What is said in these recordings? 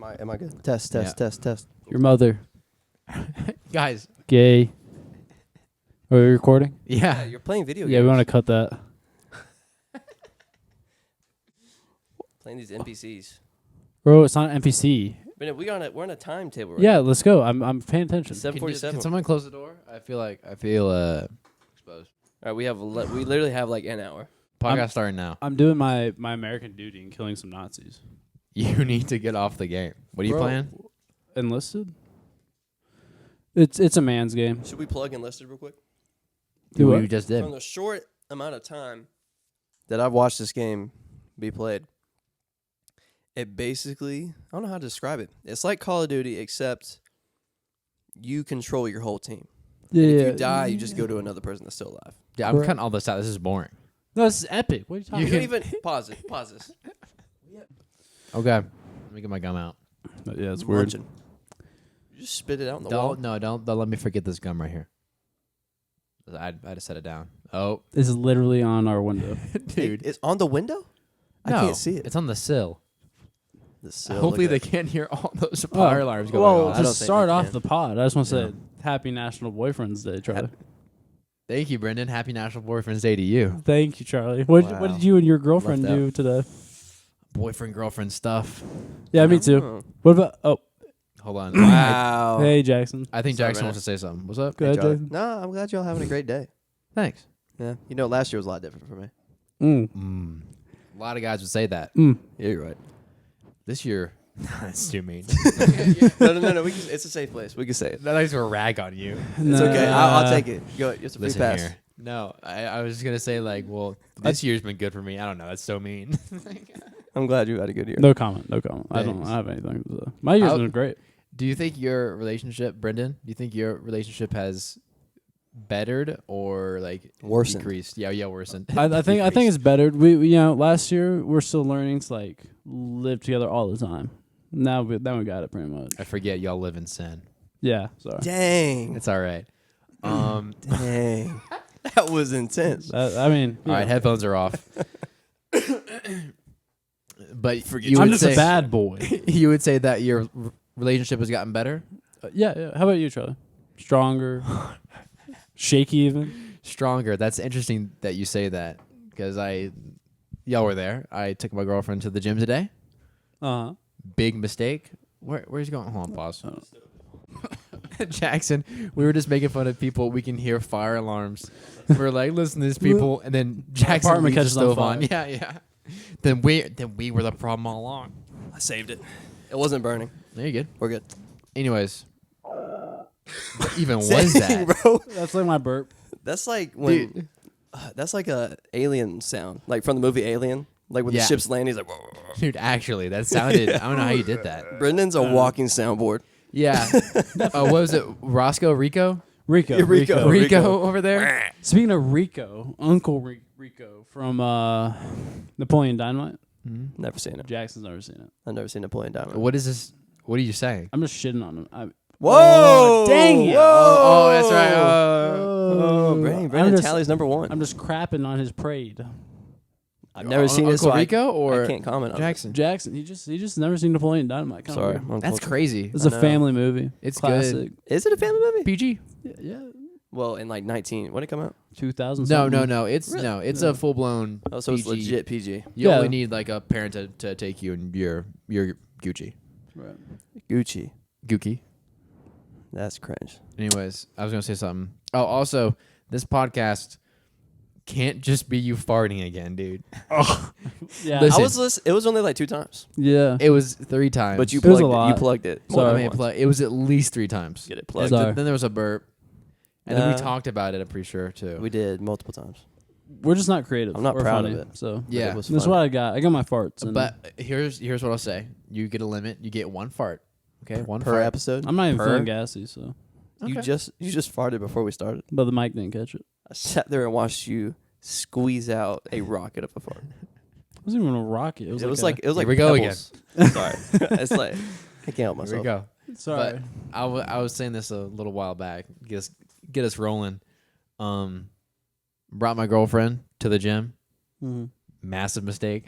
Am I good? Test. Your mother. Guys. Gay. Are we recording? Yeah. You're playing video games. Yeah, we want to cut that. Playing these NPCs. Bro, it's not an NPC. But we're on a timetable right Yeah, now. let's go. I'm paying attention. 7:47. Can someone close the door? I feel exposed. All right, we literally have like an hour. Podcast starting now. I'm doing my American duty and killing some Nazis. You need to get off the game. What are you Bro, playing? Enlisted? It's a man's game. Should we plug Enlisted real quick? Do We what? just did. From the short amount of time that I've watched this game be played, it basically, I don't know how to describe it. It's like Call of Duty, except you control your whole team. Yeah. If you die, you just go to another person that's still alive. Yeah, I'm cutting all this out. This is boring. No, this is epic. What are you talking You about? don't even pause this. Okay. Let me get my gum out. Yeah, it's I'm weird. munching. You just spit it out in the wall. Don't let me forget this gum right here. I just set it down. Oh, This is literally on our window. dude. It's on the window? I can't see it. It's on the sill. The sill, Hopefully look they at can't hear all those fire alarms going well, off. I don't just think start they off can. the pod. I just want to say Yeah. Happy National Boyfriend's Day, Charlie. Thank you, Brendan. Happy National Boyfriend's Day to you. Thank you, Charlie. What Wow. did you and your girlfriend Left do today? Boyfriend, girlfriend stuff. Yeah, me too. Oh. What about? Oh, Hold on. Wow. hey, Jackson. I think Sorry, Jackson Brendan. wants to say something. What's up? Go ahead, Charlie. Jackson. No, I'm glad y'all having a great day. Thanks. Yeah. You know, last year was a lot different for me. A lot of guys would say that. Yeah, you're right. This year, that's too mean. No. It's a safe place. We can say it. That likes to rag on you. It's okay. I'll take it. Go. It's a free Listen pass. here. No, I was just gonna say this year's been good for me. I don't know. That's so mean. I'm glad you had a good year. No comment. I don't Thanks. have anything to say. My year's been great. Do you think your relationship, Brendan? Do you think your relationship has bettered or Worsened. decreased? Yeah, worsened. I think it's better. We last year we're still learning to live together all the time. Now we got it pretty much. I forget y'all live in sin. Yeah, sorry. Dang. It's all right. Dang. That was intense. I mean, All right, headphones are off. But I'm just a bad boy. You would say that your relationship has gotten better, Yeah. How about you, Charlie? Stronger, shaky even. stronger. That's interesting that you say that because y'all were there. I took my girlfriend to the gym today. Uh huh. Big mistake. Where's he going? Hold on, pause. Jackson, we were just making fun of people. We can hear fire alarms. We're like, listen to these people, and then Jackson apartment leaves the catches on stove on. fire. Yeah. Then we were the problem all along. I saved it. It wasn't burning. There you good. We're good. Anyways, what even was Dang, that? bro? That's like my burp. That's like when. Dude. That's like a alien sound, like from the movie Alien. Like when the Yeah. ship's landing, he's like. Whoa, whoa, whoa. Dude, actually, that sounded. I don't know how you did that. Brendan's a walking soundboard. Yeah. What was it? Roscoe? Rico Rico. Rico. over there. Speaking of Rico, Uncle Rico from Napoleon Dynamite. Never seen it. Jackson's never seen it. I've never seen Napoleon Dynamite. What is this? What are you saying? I'm just shitting on him. Whoa! Dang it. Oh, that's right. Oh, Brandon Tally's number one. I'm just crapping on his parade. I've never seen it, Uncle so Rico or I can't comment on it. Jackson. Jackson, he just never seen Napoleon Dynamite. Kinda Sorry. weird. That's crazy. It's a I know. family movie. It's classic. good. Is it a family movie? PG? Yeah. Well, in like 19. When did it come out? 2000. No. It's a full blown. Oh, so it's legit PG. You Yeah. only need like a parent to take you, and you're Gucci. Right. Gucci. Gookie. That's cringe. Anyways, I was gonna say something. Oh, also, this podcast can't just be you farting again, dude. Yeah. Listen. It was only like 2 times, Yeah. It was 3 times. but you It was a plugged it. lot. You plugged it. Sorry. more I than mean, once. it was at least 3 times. Get it plugged. Sorry. Then there was a burp, and then we Uh, talked about it. I'm pretty sure too. We did multiple times. We're just not creative. I'm not or proud funny, of it. So But Yeah. it was that's funny. what I got. I got my farts. And But here's what I'll say. You get a limit. You get 1 fart. Okay, 1 per fart. episode. I'm not even per- feeling gassy. So, You Okay. just farted before we started. but the mic didn't catch it. I sat there and watched you squeeze out a rocket of a fart. It wasn't even a rocket. It was It was like Here we go pebbles. Sorry, it's like I can't help Here myself. we go. Sorry. But I was saying this a little while back. Get us rolling. Brought my girlfriend to the gym. Mm-hmm. massive mistake.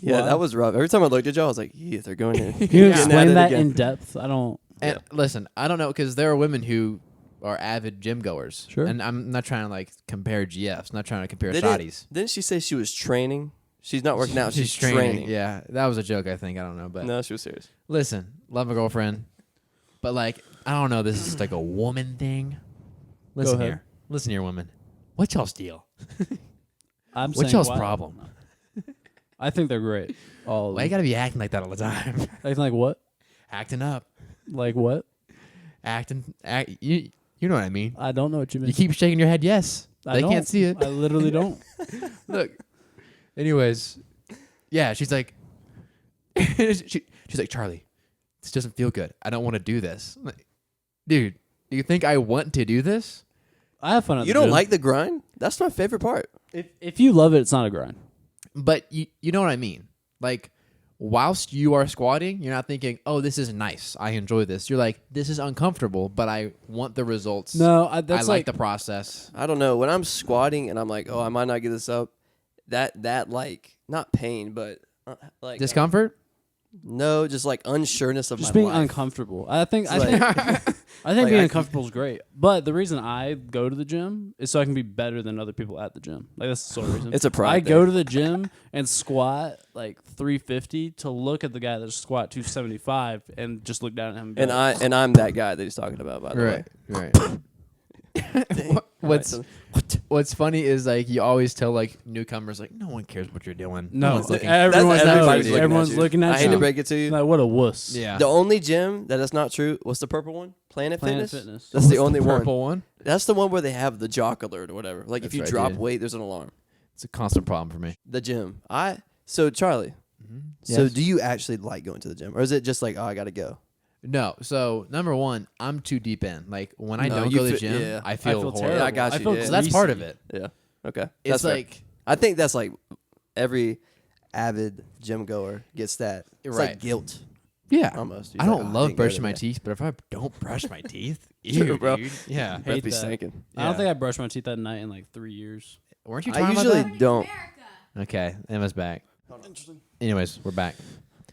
Yeah, Wow. that was rough. Every time I looked at y'all, I was like, yeah, they're going in. Can you Getting at explain it that again. in depth? I don't. And listen, I don't know because there are women who are avid gym goers. Sure. And I'm not trying to like compare GFs. Not trying to compare Didn't- shotties. Didn't she say she was training? She's not working out. She's training. training. Yeah, that was a joke. I think I don't know, but No, she was serious. listen, love my girlfriend, but like I don't know. This is like a woman thing. Listen ahead. here, listen here, woman. What's y'all's deal? I'm What's saying y'all's why- problem? I think they're great. All of Why you them. gotta be acting like that all the time? Acting like what? Acting up, Like what? you know what I mean. I don't know what you mean. You keep shaking your head. Yes, I they don't. can't see it. I literally don't. Look. Anyways, yeah, she's like, she's like, Charlie, this doesn't feel good. I don't want to do this. I'm like, dude, do you think I want to do this? I have fun at You the don't gym. like the grind? That's my favorite part. If you love it, it's not a grind. But you know what I mean? Like, whilst you are squatting, you're not thinking, oh, this is nice. I enjoy this. You're like, this is uncomfortable, but I want the results. No, that's I like like the process. I don't know. When I'm squatting and I'm like, oh, I might not get this up, that like, not pain, but like Discomfort? no, just like unsureness of just my being life. uncomfortable. I think It's like- I think Like, being I- uncomfortable is great. But the reason I go to the gym is so I can be better than other people at the gym. Like that's the sole reason. It's a pride I go thing. to the gym and squat like 350 to look at the guy that squat 275 and just look down at him. And, be like, I'm that guy that he's talking about, by the way. Right. What's Right, What's funny is like you always tell like newcomers like no one cares what you're doing. no, one's looking. everyone That's- everybody's knows. looking at Everyone's you. looking at I you. hate to break it to you. Like, what a wuss. Yeah. The only gym that's not true, what's the purple one? Planet Planet Fitness? Fitness. That's the only one. Purple one. That's the one where they have the jock alert or whatever. Like if That's you right, drop dude. weight, there's an alarm. It's a constant problem for me. The gym. So Charlie, so Yes. do you actually like going to the gym? Or is it just like, oh, I gotta go? No. So number one, I'm too deep in. Like when I No, don't you go to the fe- gym, yeah. I feel feel horrible. terrible. I got I you, feel yeah. So that's part of greasy. it. Yeah. Okay. It's That's fair. like I think that's like every avid gym goer gets that. It's Right. like guilt yeah. almost. I You're don't like, oh, love didn't go brushing my today. teeth, but if I don't brush my teeth, True, ew, bro. dude. Yeah. Breath Hate be that. stinking. I don't Yeah. think I brushed my teeth at night in like 3 years. Weren't you I talking usually about don't. that? Okay, Emma's back. Anyways, we're back.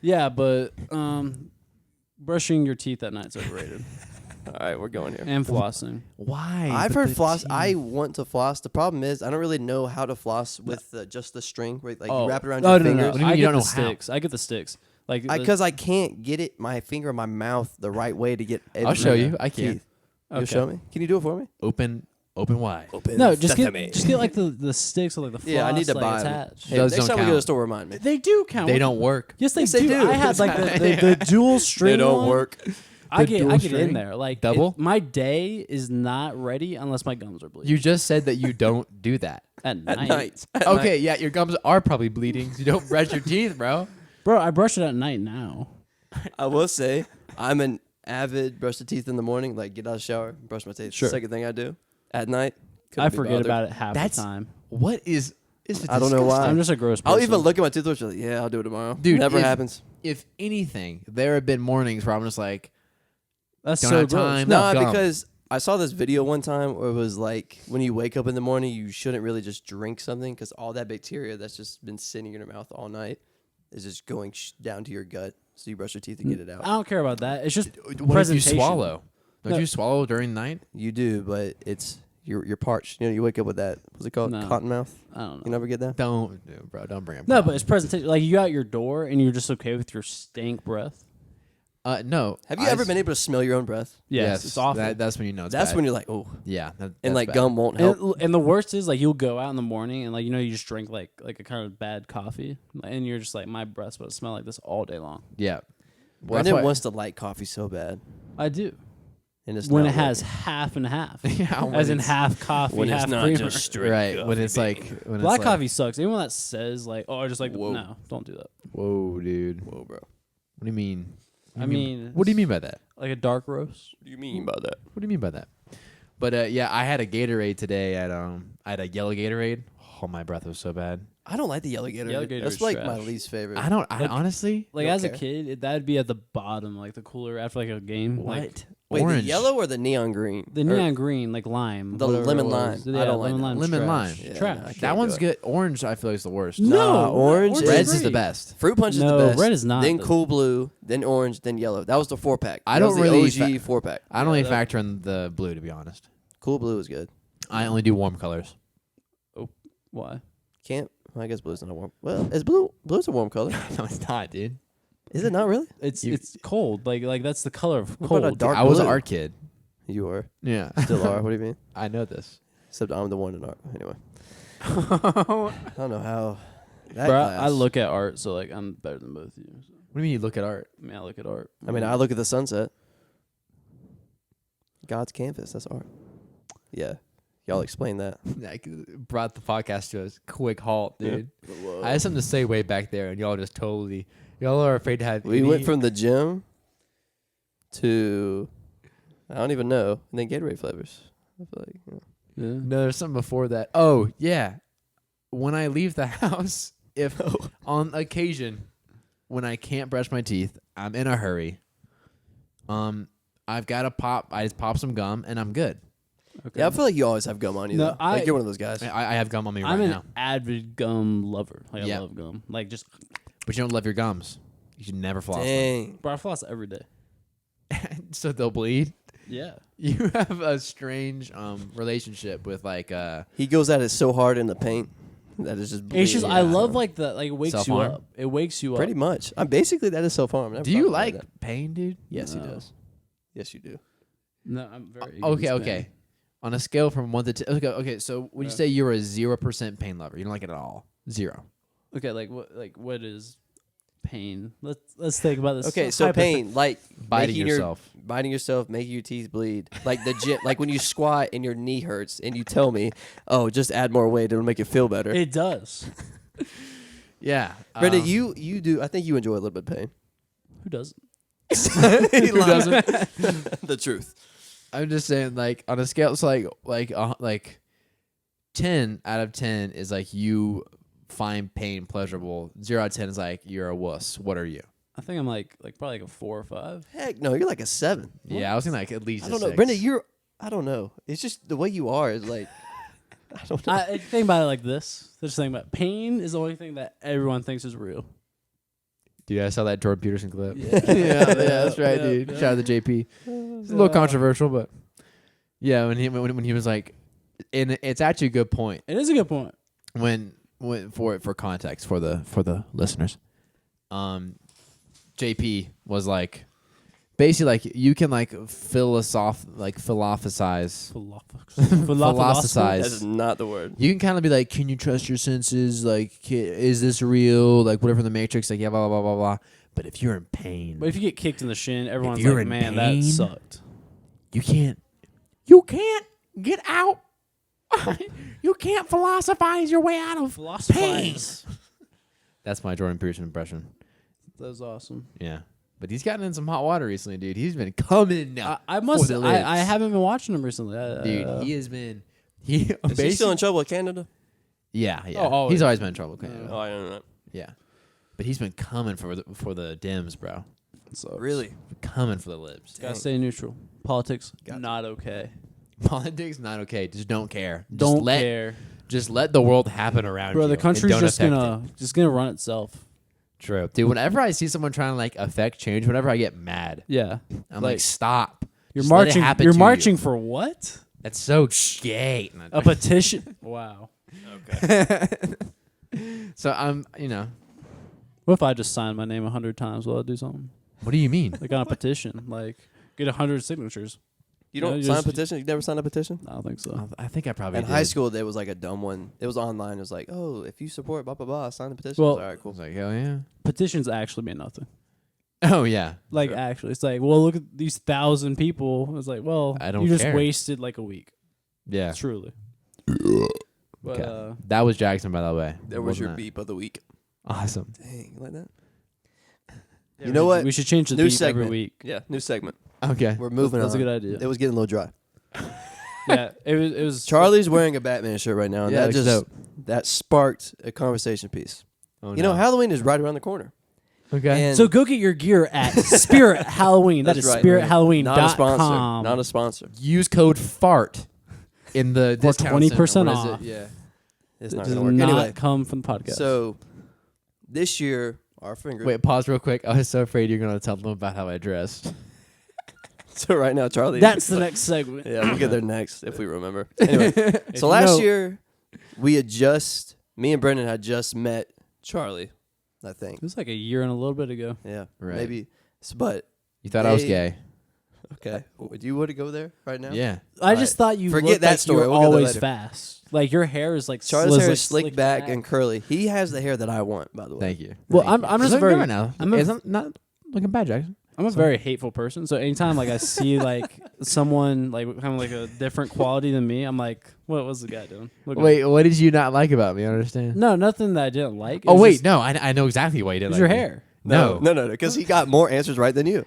Yeah, but brushing your teeth at night's overrated. All right, we're going here. And flossing. Why? I've But heard the floss. teeth- I want to floss. The problem is I don't really know how to floss with just the string. Where, like you wrap it around no, your no, fingers. No, What do you mean I you get don't the know how? sticks. I get the sticks. Like Because I can't get it, my finger in my mouth the right way to get. I'll show every you. I can. teeth. You'll show me. Can you do it for me? Open wide. no, just get like the sticks or like the floss. Yeah, I need to like, buy them. attached. Hey, Those next don't time we go to the count. store, remind me. They do count. They don't work. Yes, they Yes, they do. do. I had like the dual string. one. work. I The get dual in string? there. Like Double? my day is not ready unless my gums are bleeding You just said that you don't do that. at At night. night. At Okay, night. yeah, your gums are probably bleeding. So you don't brush your teeth, bro. Bro, I brush it at night now. I will say I'm an avid brush the teeth in the morning. Like get out of the shower, brush my teeth. Sure. Second thing I do at night. I forget about it half That's- the time. What is I don't know why. I'm just a gross person. I'll even look at my toothbrush. Like, yeah, I'll do it tomorrow. Dude, never if- happens. If anything, there have been mornings where I'm just like, That's don't so have gross. time. No, gum. because I saw this video one time where it was like when you wake up in the morning, you shouldn't really just drink something because all that bacteria that's just been sitting in your mouth all night is just going down to your gut. So you brush your teeth and get it I out. don't care about that. It's just what if you presentation. swallow? Don't No. you swallow during the night? You do, but it's you're parched. You know, you wake up with that. What's it called? No. Cotton mouth. I don't know. You never get that. Don't, bro. Don't bring up. No, but it's presentation. Like you got your door and you're just okay with your stank breath. No. Have you ever been able to smell your own breath? Yes, it's awful. That's when you know it's That's bad. when you're like, oh, Yeah. and like bad. gum won't help. And the worst is like you'll go out in the morning and like you just drink like a kind of bad coffee and you're just like my breath's supposed to smell like this all day long. Yeah. Well, Brandon that's why- wants to like coffee so bad, I do. and it's When not it has working. half and half, Yeah, when as in it's- half coffee, when half it's not creamer. just straight. right when it's like when Black it's like, coffee sucks. Anyone that says like, "Oh, I just like," Whoa. no, don't do that. Whoa, dude. Whoa, bro. What do you mean? I mean, What do you mean by that? like a dark roast? What do you mean by that? What do you mean by that? But yeah, I had a Gatorade today at I had a yellow Gatorade. Oh, my breath was so bad. I don't like the yellow Gatorade. Yellow Gatorade That's is like trash. my least favorite. I Like- honestly Like don't as a care. kid, that'd be at the bottom, like the cooler after like a game. what? Like, Wait, orange. the yellow or the neon green? The neon green, like lime. the whatever it lemon was. lime. Yeah, I don't like lemon that. lime. Lemon trash. lime. Yeah, Trash. no, I can't That do one's it. good. Orange, I feel like is the worst. Nah, orange is Red's is great. the best. Fruit punch is No, the best. red is not Then the- cool blue, then orange, then yellow. That was the 4-pack. I That don't was the really OG 4-pack. I don't really that- factor in the blue, to be honest. Cool blue is good. I only do warm colors. Why? Can't. Well, I guess blue's not a warm. Well, is blue? Blue's a warm color. No, it's not, dude. Is it not really? It's You- it's cold. Like that's the color of What cold. about a dark I was an blue? art kid. You are. Yeah. Still are. What do you mean? I know this. Except I'm the one in art. Anyway. I don't know how. That Bro, class. I look at art, so like I'm better than both of you. So. What do you mean you look at art? I mean, I look at art. I mean, I look at the sunset. God's canvas. That's art. Yeah. Y'all explain that. I brought the podcast to a quick halt, dude. Whoa. I had something to say way back there, and y'all just totally, y'all are afraid to have. We any- went from the gym to I don't even know, and then Gatorade flavors. I feel like Yeah. No, there's something before that. Oh yeah, when I leave the house, if on occasion, when I can't brush my teeth, I'm in a hurry. I've got to pop. I just pop some gum, and I'm good. Okay. yeah, I feel like you always have gum on you. No, though. Like I- you're one of those guys. I have gum on me right I'm an now, avid gum lover. Like Yeah. I love gum. Like just, but you don't love your gums. You should never floss them. Dang. bro, I floss every day. So they'll bleed. Yeah. You have a strange relationship with like He goes at it so hard in the paint that it's just. It's just bleeding. I love like the like it wakes Self-harm? you up. It wakes you pretty up. much. I'm basically that is self harm. Do you like pain, dude? Yes, he No. does. Yes, you do. No, I'm very. Okay, against okay. pain. On a scale from 1 to 10, okay. So would you Yeah. say you're a 0% pain lover? You don't like it at all? 0. Okay, like what is pain? Let's think about this. Okay, so pain, like Biting making yourself. biting yourself, making your teeth bleed, like the gym, like when you squat and your knee hurts, and you tell me, "Oh, just add more weight; it'll make you feel better." It does. Yeah. Brenda, you do. I think you enjoy a little bit of pain. Who doesn't? He doesn't. The truth. I'm just saying, like on a scale, it's like 10 out of 10 is like you find pain pleasurable. 0 out of 10 is like you're a wuss. What are you? I think I'm like probably like a 4 or 5. Heck no, you're like a 7. Yeah, I was thinking like at least. I a don't know, 6. Brenda. I don't know. It's just the way you are is like. I don't know. I think about it like this. Just think about it. Pain is the only thing that everyone thinks is real. Dude, I saw that Jordan Peterson clip. Yeah. yeah, that's right, Yeah, dude. yeah. Shout out to JP. It's a little controversial, but yeah, when he was like, and it's actually a good point. It is a good point. When for context for the listeners, JP was like, basically like you can like philosophize. Philosophize. That is not the word. You can kind of be like, can you trust your senses? Like, is this real? Like, whatever in the Matrix, like, yeah, blah, blah, blah, blah, blah. But if you're in pain, But if you get kicked in the shin, everyone's you're like, in "Man, pain, that sucked." you can't get out. You can't philosophize your way out of Philosophize. That's my Jordan Peterson impression. That was awesome. Yeah. But he's gotten in some hot water recently, dude. He's been coming now. I must. the lips. I haven't been watching him recently. Dude, he has been. Is he still in trouble with Canada? Yeah, yeah. Oh, always. He's always been in trouble. Canada. Oh, I don't know. Yeah. But he's been coming for the Dems, bro. So Really? Coming for the libs. gotta stay neutral. Politics Gotcha. not okay. Politics not okay. Just don't care. Don't care, Just let the world happen around you. bro. The and country's don't just affect gonna run itself. it. True, dude. Whenever I see someone trying to like affect change, whenever I get mad, Yeah, I'm like, stop. you're Just let it marching. happen You're to marching you. for what? That's so gay. A petition? Wow. So I'm, you know, What if I just signed my name 100 times? Will I do something? what do you mean? Like on a petition, like get 100 signatures. You don't you sign a just- petition? You never signed a petition? I don't think so. I think I probably In did. high school, there was like a dumb one. It was online. It was like, oh, if you support blah, blah, blah, sign the petition. Well- All right, I cool. was like, hell yeah. Petitions actually mean nothing. Oh yeah. Like Sure. actually, it's like, well, look at these 1,000 people. It's like, well, I don't you just care. wasted like a week. Yeah. Truly. But Okay. That was Jackson, by the way. There was Wasn't your that? beep of the week. Awesome. Dang, you like that? yeah, You know what? We should change the New beep segment. every week. Yeah, new segment. Okay. We're moving That's on. a good idea. It was getting a little dry. Yeah, it was Charlie's wearing a Batman shirt right now, and Yeah, that looks just that sparked a conversation piece. Oh, You know, Halloween is right around the corner. Okay. And So go get your gear at Spirit Halloween. That That's is right. spirithalloween.com. not a sponsor. Not a sponsor. Use code FART in the For discount 20% center. What is off. it? Yeah. It's It not does gonna work. not Anyway, come from the podcast. so this year our finger. Wait, pause real quick. I was so afraid you're gonna tell them about how I dressed. So right now, Charlie. that's the next segment. Yeah, we'll get there next if we remember. Anyway, If so you last know- year me and Brendan had just met Charlie, I think. It was like a year and a little bit ago. Yeah, Right. maybe. But You thought I was They- gay. okay, would you want to go there right now? Yeah. I All just right. thought you Forget looked that like story. you were We'll get there always later. fast. Like your hair is like Charlie's hair like is slicked back and curly. He has the hair that I want, by the way. Thank you. Well, Thank I'm you. just It's looking very- good right now. I'm a- It's not looking bad, Jackson. I'm a very hateful person, so anytime like I see like someone like kind of like a different quality than me, I'm like, what was the guy doing? Look at Wait, what did you not like about me? I don't understand. him. No, nothing that I didn't like. It Oh was wait, just- no, I know exactly why you it didn't was like your me. hair. No. Because he got more answers right than you.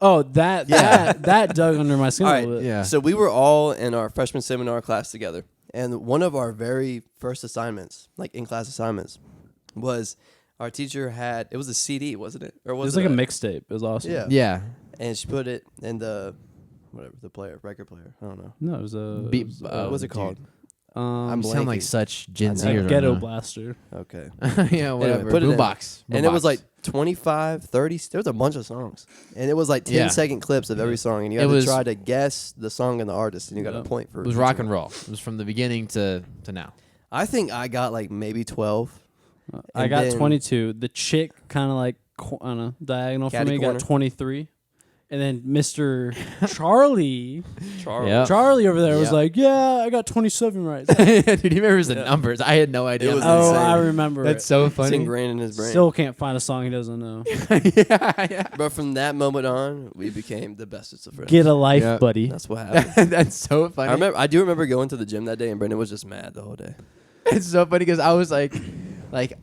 Oh, that that dug under my skin All a right. little bit. Yeah. So we were all in our freshman seminar class together, and one of our very first assignments, like in-class assignments, was our teacher had, it was a CD, wasn't it? Or It was was like a mixtape. It was awesome. Yeah. Yeah. And she put it in the, whatever, the record player. I don't know. No, it was a Beat- What's it dude. called? Um, I'm You sound like blanking. such Gen I Z. know. a ghetto blaster. Okay. Yeah, whatever. put it in. Boombox. And it was like 25, 30, there was a bunch of songs. And it was like 10-second clips of every song. And you It had to was- try to guess the song and the artist. And you got a Yep. point for It was each rock one. and roll. It was from the beginning to now. I think I got like maybe 12. I And got then- 22. The chick kind of like I don't know, diagonal for Catty me corner. got 23. And then Mr. Charlie, Charlie. Yep. Charlie over there was Yeah. like, "Yeah, I got 27 right." Dude, he remembers the numbers. I had no idea. It was Oh, insane. I remember. That's it. so It's funny. ingrained in his brain. Still can't find a song he doesn't know. yeah. But from that moment on, we became the bestest of friends. Get a life, Yeah. buddy. That's what happened. That's so funny. I do remember going to the gym that day, and Brendan was just mad the whole day. It's so funny because I was like,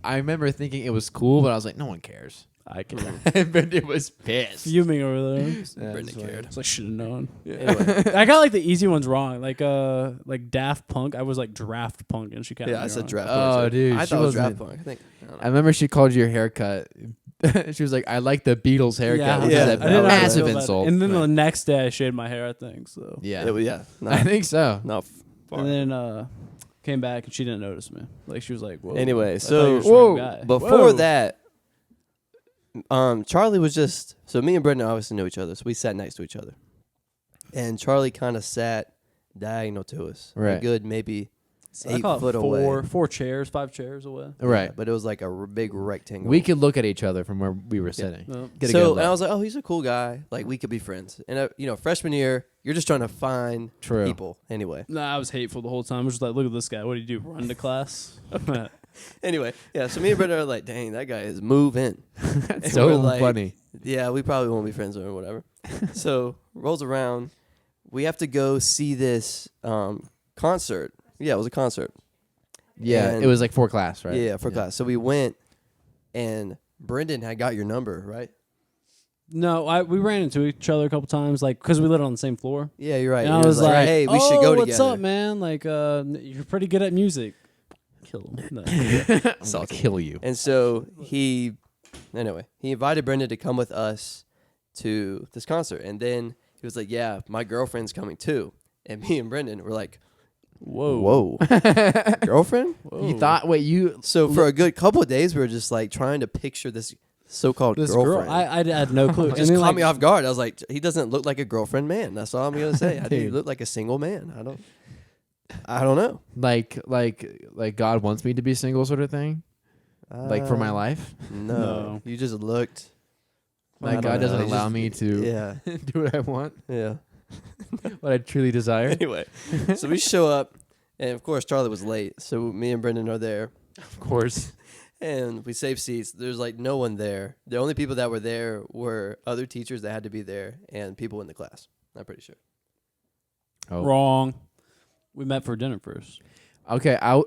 I remember thinking it was cool, but I was like, no one cares. I can And Brendan was pissed. fuming over there. Yeah, Brendan it's like- cared. It's like should have known. Anyway, I got like the easy ones wrong. Like Daft Punk. I was like Draft Punk, and she kind of yeah, I said draft. Oh, punk, too. dude, I she thought it was wasn't- draft punk. I think. I don't know. I remember she called you your haircut. She was like, I like the Beatles haircut. Yeah, which Yeah. is I a didn't know how to massive feel about it. insult. And then Right. the next day, I shaved my hair. I think so. yeah. It was, yeah. I think so. Not far. And then came back and she didn't notice me. Like she was like, "Whoa." Anyway, I thought you were a so straight guy. before Whoa. that, Charlie was just, so me and Brendan obviously knew each other, so we sat next to each other. And Charlie kind of sat diagonal to us. A Right. good maybe I 8 call it foot away. 5 chairs away. Right. But it was like a big rectangle. We could look at each other from where we were sitting. No. Get a So good and I look. was like, oh, he's a cool guy. Like we could be friends. And freshman year, you're just trying to find True. people. Anyway, Nah, I was hateful the whole time. I was just like, look at this guy. What do you do? Run to class? yeah. So me and Brendan are like, dang, that guy is moving. That's And so we're like, funny. Yeah, we probably won't be friends or whatever. So rolls around, we have to go see this concert. Yeah, it was a concert. Yeah, and- it was like for class, right? Yeah, for class. So we went, and Brendan had got your number, right? No, we ran into each other a couple times, like because we lived on the same floor. Yeah, you're right. And He I was like, hey, we should go what's together. up, man? Like, you're pretty good at music. Kill him. No. I'm gonna kill you. And so he invited Brendan to come with us to this concert. And then he was like, yeah, my girlfriend's coming too. And me and Brendan were like, Whoa. girlfriend? Whoa. You thought? Wait, you? So for a good couple of days, we were just like trying to picture this so-called This girlfriend. girl, I had no clue. It And just then, caught like, me off guard. I was like, he doesn't look like a girlfriend man. That's all I'm gonna say. I think he Dude. looked like a single man. I don't know. Like God wants me to be single, sort of thing. Like for my life. No, No. you just looked. I Like don't God doesn't know. allow me to Yeah, do what I want, yeah. what I truly desire. Anyway, so we show up, and of course Charlie was late. So me and Brendan are there, Of course. and we save seats. There's like no one there. The only people that were there were other teachers that had to be there and people in the class. I'm pretty sure. Oh. Wrong. We met for dinner first. Okay. Oh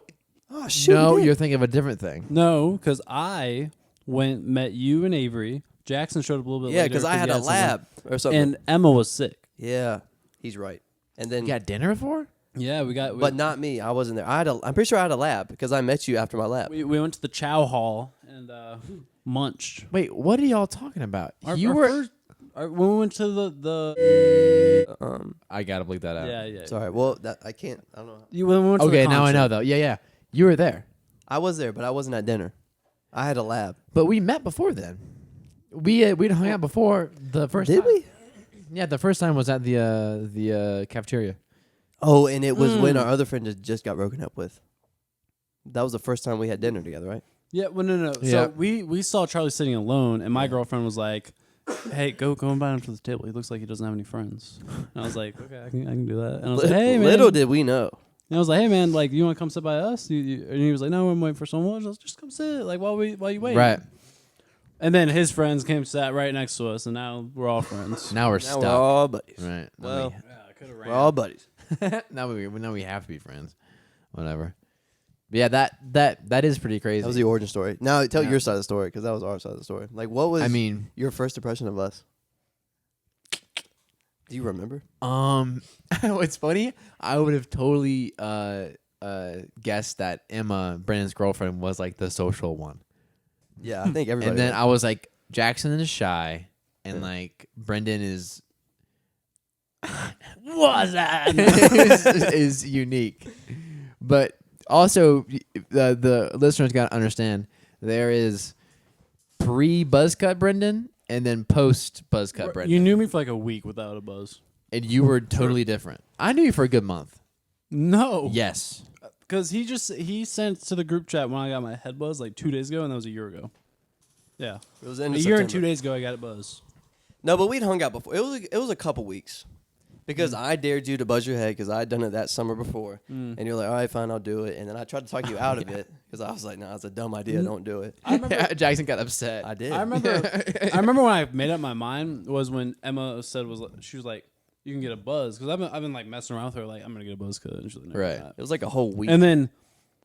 No, you're thinking of a different thing. No, because I met you and Avery. Jackson showed up a little bit Yeah, later. because I had a he something. lab or something. And Emma was sick. yeah, he's right. And then You got dinner before? Yeah, we got. but not me. I wasn't there. I'm pretty sure I had a lab because I met you after my lab. we went to the Chow Hall and munched. Wait, what are y'all talking about? Our When we went to the I gotta bleep that out. yeah. Sorry. Well, I can't. I don't know. When we went to the Okay, now I concert. know though. Yeah. You were there, I was there, but I wasn't at dinner. I had a lab. but we met before then. We'd hung out before the first. Did time. we? Yeah, the first time was at the cafeteria. Oh, and it was when our other friend just got broken up with. That was the first time we had dinner together, right? Yeah, well, no. Yeah. So we saw Charlie sitting alone, and my girlfriend was like, "Hey, go invite him to the table. He looks like he doesn't have any friends." And I was like, "Okay, I can do that." And I was like, "Hey, man." Little did we know. And I was like, "Hey, man, like, you want to come sit by us?" And he was like, "No, I'm waiting for someone. Just come sit. Like, while you wait." Right. And then his friends came sat right next to us, and now we're all friends. Now we're Now stuck. we're all buddies. Right. Well, Yeah, I could have we're all buddies. now we have to be friends. Whatever. But yeah, that is pretty crazy. That was the origin story. Now tell Yeah. your side of the story because that was our side of the story. Like, what was I mean, your first impression of us? Do you remember? what's funny? I would have totally guessed that Emma, Brandon's girlfriend, was like the social one. Yeah, I think everybody. And then did. I was like, Jackson is shy, and like Brendan is What's that? is unique. But also, the listeners got to understand there is pre-buzzcut Brendan and then post-buzzcut Brendan. You knew me for like a week without a buzz. And you were totally different. I knew you for a good month. No. Yes. Because he sent to the group chat when I got my head buzz like 2 days ago, and that was a year ago. Yeah. it was in A year and 2 days ago, I got it buzz. No, but we'd hung out before. It was a couple weeks because I dared you to buzz your head because I had done it that summer before, and you're like, all right, fine, I'll do it. And then I tried to talk you out of it because I was like, nah, it's a dumb idea. Don't do it. I remember. Yeah, Jackson got upset. I did. I remember when I made up my mind was when Emma said she was like, you can get a buzz, because I've been like messing around with her like I'm gonna get a buzz cut, and she's like, no, you're Right. not. It was like a whole week. And then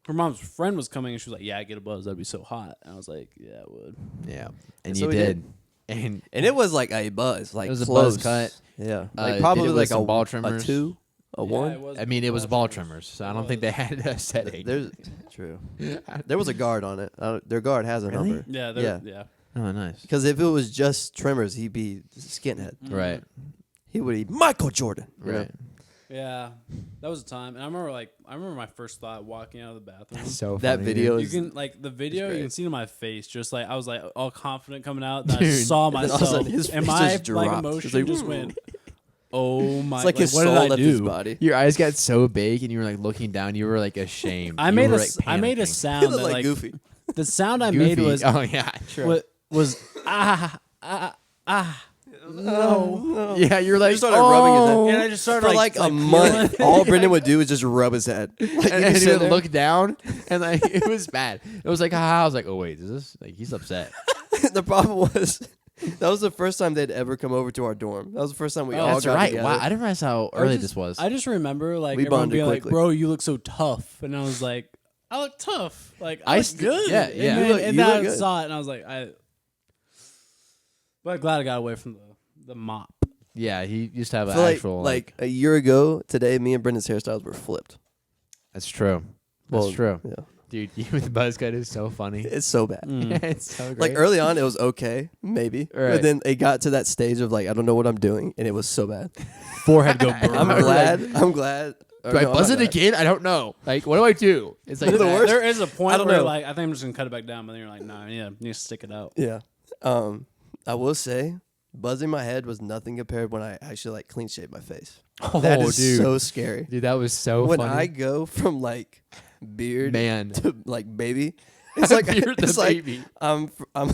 her mom's friend was coming, and she was like, yeah, I get a buzz, that'd be so hot. And I was like, yeah, it would. Yeah. And And you so we did. And it was like a buzz, like it was a close. buzz cut. Yeah, Did like it probably with like some a ball a trimmers? 2, a 1. It was ball trimmers, so I don't think they had a set age. There's true. There was a guard on it. Their guard has a Really? number. Yeah. Oh, nice. Because if it was just trimmers, he'd be skinhead. Right. He would be Michael Jordan. you know? Right. Yeah, that was a time, and I remember my first thought walking out of the bathroom. So That funny, video dude. You is can like the video, great. you can see it in my face, just like I was like all confident coming out. That I Dude. saw And then all of a myself, sudden his and face my just like dropped. emotion It's like, just went. Oh my! It's like his what soul did I left do? his body. Your eyes got so big, and you were like looking down. You were like ashamed. I You made were, a like, I made a panicking. He sound looked that like like Goofy. the sound I made Goofy. was Oh yeah, true. was no. Yeah, you're like He started rubbing his head. And I just started For like a month, all Brendan would do is just rub his head. Like, and, he'd be and he sitting would there. look down, and like it was bad. It was like, haha. I was like, oh wait, is this like he's upset? The problem was that was the first time they'd ever come over to our dorm. That was the first time we all That's got right. together. Wow, I didn't realize how early this was. I just remember like We everyone bonded being like, quickly. "Bro, you look so tough," and I was like, "I look tough. Like I I look st- good." yeah, And yeah. then, You look- and you then look I good. saw it, and I was like, But I'm glad I got away from the mop. Yeah, he used to have I an feel actual like a year ago today, me and Brendan's hairstyles were flipped. That's true. That's Well, true. Yeah, Dude, you with the buzz cut is so funny. it's so bad. It's so great. Like early on, it was okay, maybe, Right. but then it got to that stage of like I don't know what I'm doing, and it was so bad. Forehead go I'm burr. glad. I'm glad. or do I no, I'm buzz not it glad. again? I don't know. Like, what do I do? It's like The that. worst- There is a I point don't where know. like I think I'm just gonna cut it back down, but then you're like, nah, yeah, you need to stick it out. Yeah. I will say, buzzing my head was nothing compared when I actually like clean shaved my face. Oh, That is dude. so scary. Dude, that was so When funny. I go from like beard Man. to like baby, it's like Beard to it's like baby. I'm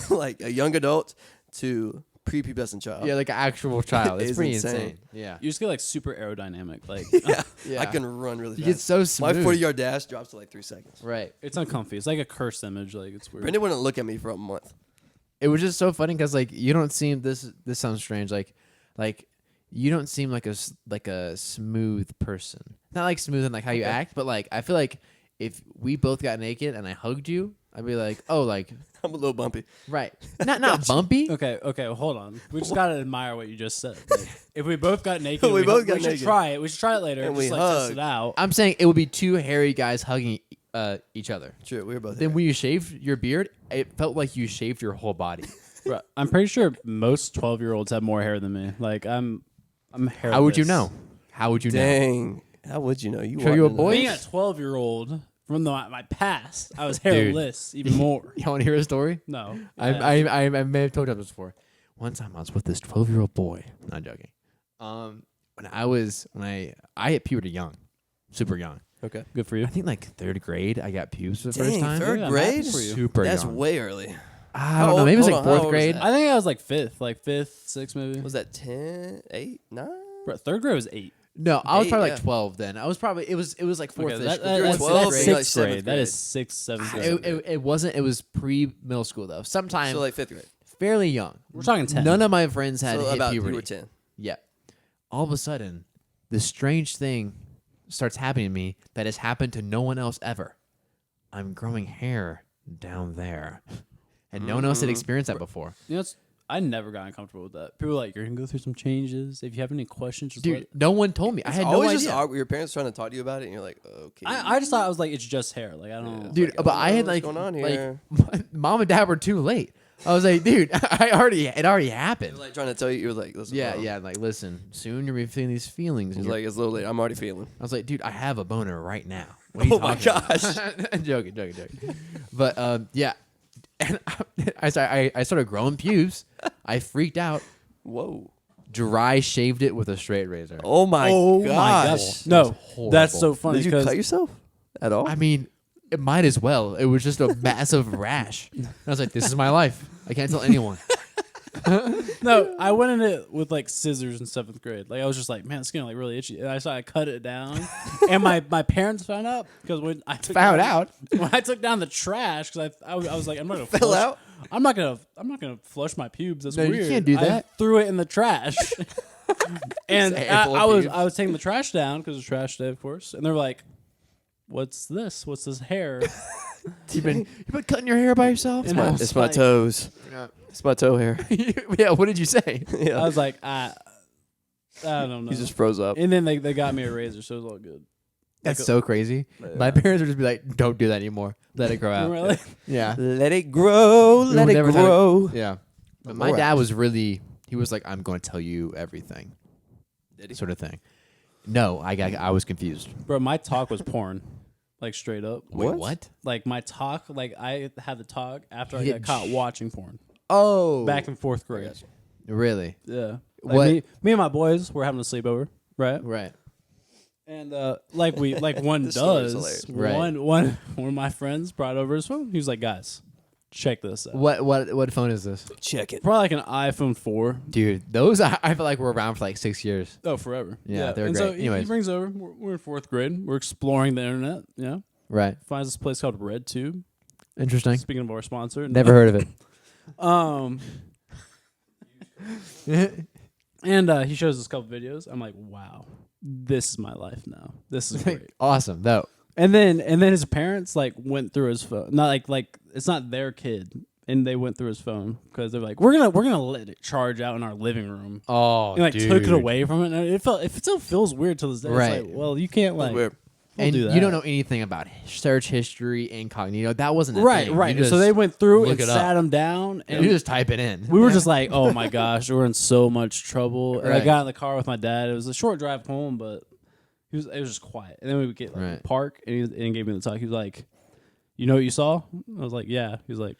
like a young adult to prepubescent child. Yeah, like an actual child. It's It's pretty insane. insane. Yeah. You just get like super aerodynamic. Like yeah. Yeah. I can run really You fast. get so smooth. My 40-yard dash drops to like 3 seconds. Right. it's uncomfy. It's like a cursed image. Like it's weird. Brendan wouldn't look at me for a month. It was just so funny because like you don't seem this sounds strange like you don't seem like a smooth person. Not like smooth in like how you act, but like I feel like if we both got naked and I hugged you, I'd be like, oh, like I'm a little bumpy. right, not bumpy. Okay, well, hold on. We just gotta admire what you just said. Like, if we both got naked, We both got we should naked. try it. We should try it later And just we like test hug. it out. I'm saying it would be two hairy guys hugging each other. True, we were both. Then there. when you shaved your beard, it felt like you shaved your whole body. Bro, I'm pretty sure most 12-year-olds have more hair than me. Like I'm hairless. How would you know? How would you know? Dang, how would you know? You Show you a walked into boy? Being a 12-year-old from my past, I was hairless even more. You want to hear a story? No, I may have told you this before. One time I was with this 12-year-old boy. Not joking. When I hit puberty young, super young. Okay. good for you. I think like third grade, I got pubes for the Dang, first time. third Yeah, I'm grade? happy for you. Super That's young. way early. I don't know. Maybe it was Hold like on, how fourth old was grade. that? I think I was like fifth, sixth maybe. Was that 10, 8, 9? Bro, third grade was 8. No, I was Eight, probably yeah. like 12 then. I was probably it was like fourth. Okay, grade. that's 12, that's maybe like sixth seventh grade. That grade. is sixth, seventh grade. It wasn't. It was pre middle school though. Sometime So like 5th grade. fairly young. We're talking 10. None of my friends had So hit about puberty. you were 10. Yeah. All of a sudden, this strange thing starts happening to me that has happened to no one else ever. I'm growing hair down there. And no one else had experienced that before. You know, I never got uncomfortable with that. People were like, you're going to go through some changes. If you have any questions, just Dude, no one told me. I had no Always idea. just awkward. Your parents trying to talk to you about it, and you're like, okay. I just thought I was like, it's just hair. Like, I don't know. Dude, like, but I I don't had know like, what's going on like here. mom and dad were too late. I was like, dude, it already happened. Like trying to tell you, you're like, listen. Yeah, bro. yeah. Like, listen, soon you're gonna be feeling these feelings. He's and like, it's a little late. I'm already feeling. I was like, dude, I have a boner right now. What are you Oh my talking gosh. about? joking. But yeah, and I started growing pubes. I freaked out. Whoa. Dry shaved it with a straight razor. Oh my Oh gosh. my gosh. No, horrible. that's so funny. Did you 'cause- cut yourself at all? I mean, it might as well. It was just a massive rash. And I was like, this is my life. I can't tell anyone. No, I went in it with like scissors in 7th grade. Like I was just like, man, it's getting like really itchy. And I cut it down, and my parents found out because when I took Found down, out? when I took down the trash because I was like, I'm not gonna Fell flush, out? I'm not gonna flush my pubes. That's No, you weird. can't do I that. threw it in the trash, and Just a handful of I was pubes. taking the trash down because it's trash day, of course. And they were like, "What's this? What's this hair?" You've been cutting your hair by yourself? And I was It's my like- toes. Yeah. It's my toe hair. Yeah, what did you say? Yeah. I was like, I don't know. He just froze up. And then they got me a razor, so it was all good. That's so crazy. My parents would just be like, don't do that anymore. Let it grow out. Really? Yeah. Let it grow. Let it never had grow. Yeah. But my Alright. dad was really, he was like, I'm going to tell you everything. Did he? Sort of thing. No, I was confused. Bro, my talk was porn. Like straight up. Wait, what? Like my talk, like I had the talk after I Yeah, got caught watching porn. Oh. Back in 4th grade. Really? Yeah. What- Like me and my boys were having a sleepover, right? Right. And like one This story's does. hilarious. Right. One of my friends brought over his phone. He was like, guys, check this out. What phone is this? Check it. Probably like an iPhone 4. Dude, those I feel like were around for like 6 years. Oh, forever. Yeah, they're and great. So he Anyways. brings over. We're in 4th grade. We're exploring the internet. Yeah. Right. Finds this place called RedTube. Interesting. Speaking of our sponsor. Never heard of it. And he shows us a couple videos. I'm like, wow, this is my life now. This is great. Awesome, though. And then his parents like went through his phone. Not like it's not their kid, and they went through his phone because they're like, we're gonna let it charge out in our living room. Oh, And like took it away from it. And it still feels weird to this day. Right. It's like, well, you can't like. Weird. We'll And do that. you don't know anything about search history, incognito. That wasn't a Right, thing. right. You So they went through look and it up. sat him down, and you just type it in. we were just like, oh my gosh, we're in so much trouble. And I Right. got in the car with my dad. It was a short drive home, but it was just quiet. And then we would get like Right. park, and he gave me the talk. He was like, "You know what you saw?" I was like, "Yeah." He was like,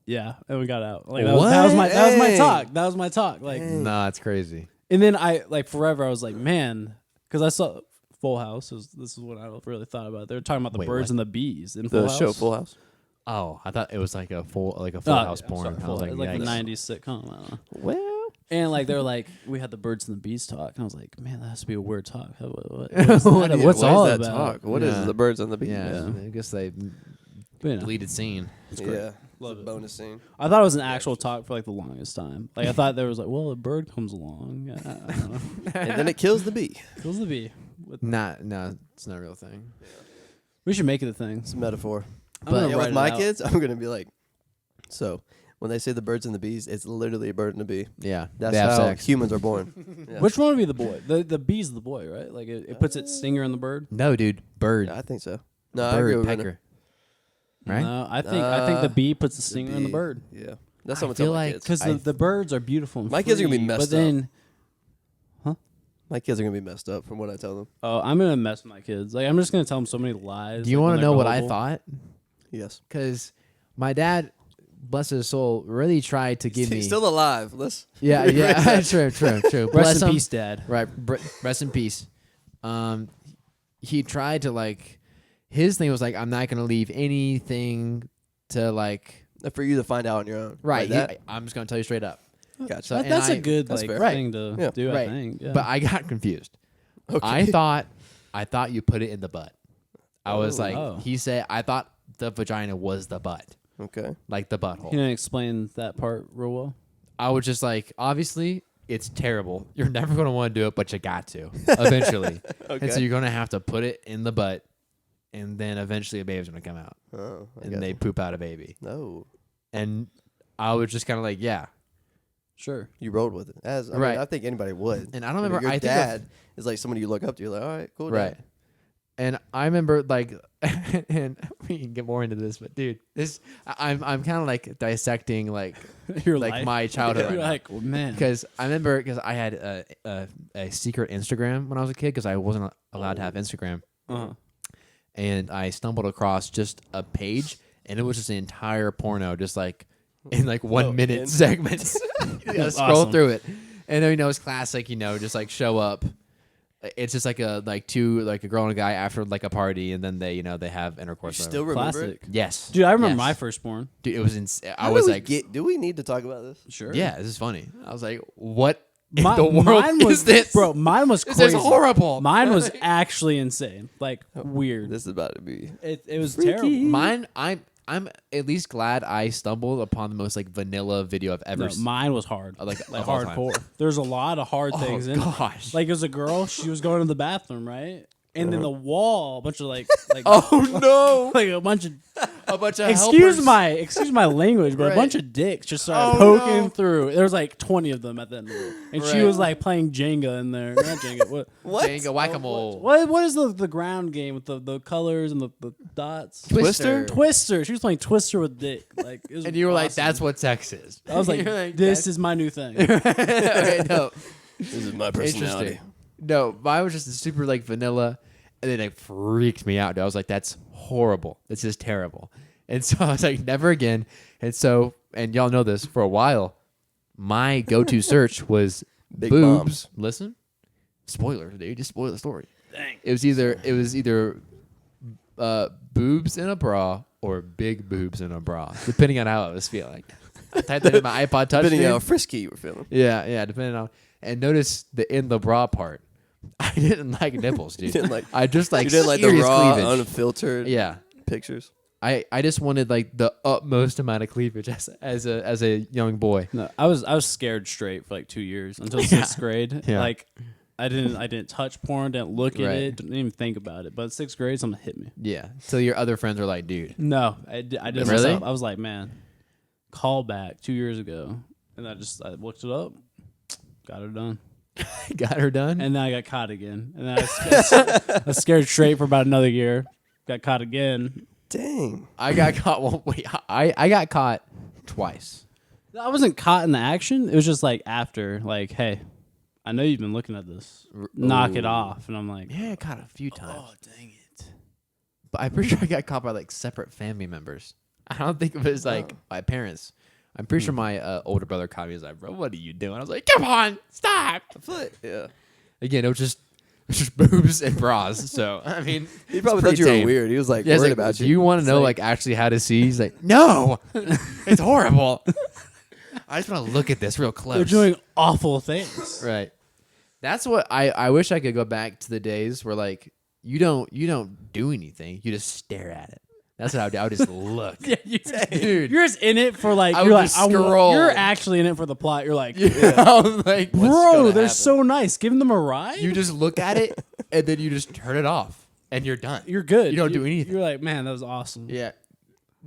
"Yeah," and we got out. Like that was my Hey. talk. That was my talk. Like, Nah, it's crazy. and then I like forever. I was like, man, because I saw Full House. This is what I really thought about. They were talking about the Wait, birds what? and the bees in Full The House. show Full House. Oh, I thought it was like a full Oh, house yeah, porn. sorry, I Full was House. like, Like the yikes. 90s sitcom. I don't know. Well, And like they're like, we had the birds and the bees talk, and I was like, man, that has to be a weird talk. What is that? What's what all is that about? talk? What is Yeah. the birds on the beach? Yeah, Yeah. I guess they But, you know, deleted scene. Yeah. Love It's a it. bonus scene. I thought it was an actual talk for like the longest time. Like I thought there was like, well, a bird comes along, I don't know. And then it kills the bee. Kills the bee. No, it's not a real thing. We should make it a thing. It's a metaphor. gonna Yeah, write with it my out. kids, I'm gonna be like, so when they say the birds and the bees, it's literally a bird and a bee. Yeah, That's they have how sex. humans are born. Yeah. Which one would be the boy? The bee's the boy, right? Like it puts its stinger in the bird. No, dude, bird, Yeah, I think so. No, I agree bird, with Renner. pecker. Right? No, I think the bee puts the stinger in the bee. bird. Yeah, that's I what I'm feel telling my like- kids. Because the birds are beautiful. And My kids are gonna be free, messed but then, My kids are gonna be messed up from what I tell them. oh, I'm gonna mess with my kids. Like I'm just gonna tell them so many lies. Do you like, want when to they're know what I gullible. thought? Yes, Because my dad, bless his soul, really tried to give me. He's still alive. Let's Yeah, yeah, true. Rest Bless in him. peace, Dad. Right, rest in peace. He tried to like, his thing was like, I'm not gonna leave anything to like. for you to find out on your own. Right, Like that. I'm just gonna tell you straight up. Gotcha. So- and That's I- a good that's like fair. thing to Yeah. do. Right. I think. Yeah. But I got confused. Okay. I thought you put it in the butt. I was like, Oh. he said, I thought the vagina was the butt, Okay. like the butthole. Can you explain that part real well? I was just like, obviously, it's terrible. You're never going to want to do it, but you got to eventually. Okay. And so you're going to have to put it in the butt, and then eventually a baby's going to come out, Oh, I and got they you. poop out a baby. No, And I was just kind of like, yeah. Sure. you rolled with it. As I Right. mean, I think anybody would. And I don't I mean, remember. your I think dad is like somebody you look up to. You're like, all right, cool. Dad. right. And I remember like, and we can get more into this, but dude, I'm kind of like dissecting like Your like life. my childhood. You're right now. like, well, man. Because I remember, because I had a secret Instagram when I was a kid, because I wasn't allowed to have Instagram, Uh-huh. and I stumbled across just a page, and it was just an entire porno, just like in like 1 minute in. segments. You gotta That's scroll awesome. through it, and then it's classic, just like show up. It's just like a girl and a guy after like a party, and then they they have intercourse. You whatever. still remember Classic. it? Yes, Dude, I remember Yes. my firstborn. Dude, it was insane. I How was do we like, do we need to talk about this? Sure. yeah, this is funny. I was like, what My, in the world mine was, is this? Bro, mine was This crazy. is horrible. Mine was actually insane. Like, weird. This is about to be. It was Freaky. terrible. Mine, I'm at least glad I stumbled upon the most like vanilla video I've ever No, seen. mine was hard. Like Like of all time. hardcore. There's a lot of hard things in it. gosh. Like, it was a girl. She was going to the bathroom, right? And then the wall, a bunch of like oh no! like a bunch of A bunch of excuse helpers. my language, but Right. a bunch of dicks just started Oh, poking no. through. There was like 20 of them at the end of it, and she Right. was like playing Jenga in there. Not Jenga. What? What? Jenga whack-a-mole. What is the ground game with the colors and the dots? Twister. Twister. She was playing Twister with dick. Like, it was And you were like, awesome. "That's what sex is." I was like, You're this is my new thing. okay, no, This is my personality. interesting. No, mine was just super like vanilla, and then it freaked me out. Dude. I was like, "That's horrible. This is terrible." And so I was like, "Never again." And so, and y'all know this, for a while, my go-to search was Big boobs. bombs. Listen, spoiler, dude. Just spoil the story. Dang. It was either boobs in a bra or big boobs in a bra, depending on how I was feeling. I typed that in my iPod Touch. Depending dude. on how frisky you were feeling. Yeah, depending on. And notice the in the bra part. I didn't like nipples, dude. You didn't like- I just like you didn't like the serious raw, cleavage. unfiltered Yeah, pictures. I just wanted like the utmost amount of cleavage as a young boy. No, I was scared straight for like 2 years until sixth grade. Yeah. Like, I didn't touch porn, didn't look at Right. it, didn't even think about it. But sixth grade, something hit me. Yeah. So your other friends were like, dude. No, I did Really? myself. I was like, man, call back 2 years ago, and I looked it up, got it done, Got her done. and then I got caught again, and then I was scared straight for about another year. Got caught again. Dang. I got caught. Well, wait, I got caught twice. I wasn't caught in the action. It was just like after, like, hey, I know you've been looking at this. Knock it Ooh. off, and I'm like, Yeah, I caught a few times. oh dang it. But I'm pretty sure I got caught by like separate family members. I don't think it was like my parents. I'm pretty sure my older brother caught me. He was like, "Bro, what are you doing?" I was like, "Come on, stop!" Yeah. Again, it was just boobs and bras. So I mean, He probably pretty thought you were tame. weird. He was like yeah, it's worried like, about do you. you want to It's know like actually how to see? He's like, "No, it's horrible. I just want to look at this real close." They're doing awful things. right. That's what I wish I could go back to the days where like you don't do anything. You just stare at it. That's what I would do. I would just look. Yeah, Dude. you're just in it for like I you're would like just I want- scroll. you're actually in it for the plot. You're like, I was like, what's bro, gonna they're happen? so nice. Giving them a ride. You just look at it and then you just turn it off and you're done. You're good. You don't do anything. You're like, man, that was awesome. Yeah.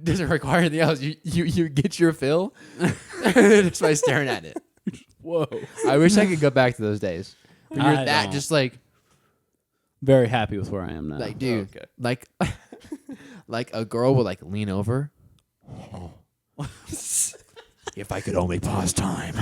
doesn't require anything else. You get your fill just by staring at it. Whoa. I wish I could go back to those days. But you're I that don't. just like Very happy with where I am now. dude, okay. like like a girl would like lean over. If I could only pause time.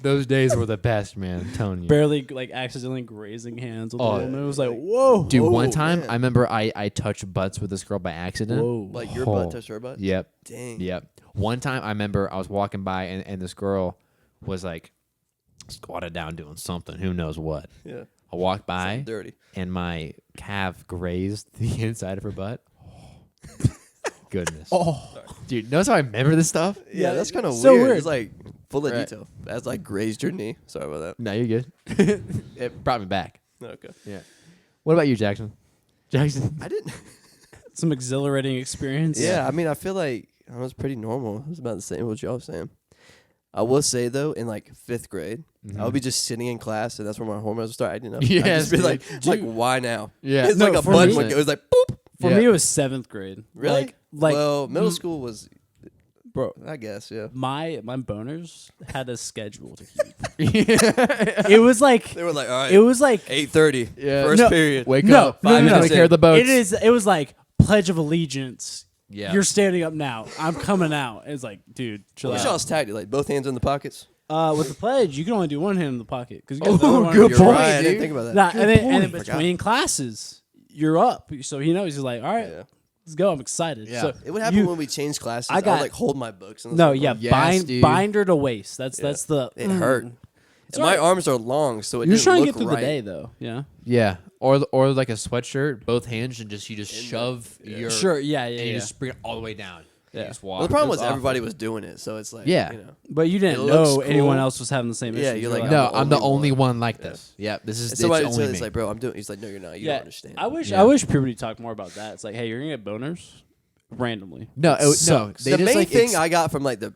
Those days were the best, man. I'm telling you. Barely like accidentally grazing hands with Oh, the woman. It was like, whoa. Dude, one Oh, time man. I remember I touched butts with this girl by accident. Whoa. Like your Oh. butt touched her butt? Yep. Dang. Yep. One time I remember I was walking by and this girl was like squatted down doing something. Who knows what? Yeah. I walked by Something dirty. and my calf grazed the inside of her butt. Goodness. Oh. Dude, notice how I remember this stuff? Yeah, that's kind of so weird. weird. It's like full of Right. detail. That's like grazed your knee. Sorry about that. No, you're good. It brought me back. Okay. Yeah. What about you, Jackson? Jackson? I didn't. Some exhilarating experience. Yeah, I mean, I feel like I was pretty normal. It was about the same what y'all was saying. I will say though, in like 5th grade, I would be just sitting in class, and that's where my hormones would start acting up. I'd Yes, just be dude. like, why now? Yeah. It's No, like a for button me- would go. It was like boop. For Yeah. me, it was 7th grade. Really? Like well, middle school was, bro, I guess, yeah. my boners had a schedule to keep. Yeah. It was like, They were like, all right, it was like, 8:30, Yeah. first No. period. Wake No, up. no, 5 no, minutes no. to care of the boats. it was like Pledge of Allegiance. Yeah. You're standing up now. I'm coming out. It's like, dude, chill What's out. y'all's tactic? Like both hands in the pockets. With the pledge, you can only do one hand in the pocket because you Oh, got the other one. good You're point, right. I dude. didn't think about that. Nah, and then point. between classes, you're up. So he knows. He's like, all right, Yeah. let's go. I'm excited. Yeah. So It would happen you- when we changed classes. I I got- would like hold my books. And No, yeah, Yes, dude. binder to waist. That's the. It hurt. It's And my all right. arms are long, so it You're didn't trying to look get through right. the day, though. Yeah. Yeah. Or like a sweatshirt, both hands, and you just shove your Sure. Yeah. and Yeah. you Yeah. just bring it all the way down. Yeah. You just walk. Well, the problem It was was everybody awful. was doing it, so it's like, Yeah. you know. But you It didn't looks know anyone cool. else was having the same Yeah, issue. you're like, No, I'm I'm the the only only one like this. Yeah, this is And it's somebody only said, me. it's like, bro, I'm doing. He's like, no, you're not. You don't understand. I wish. Yeah. I wish puberty talked more about that. It's like, hey, you're gonna get boners randomly. no, no. sucks. They The just main like thing I got from like the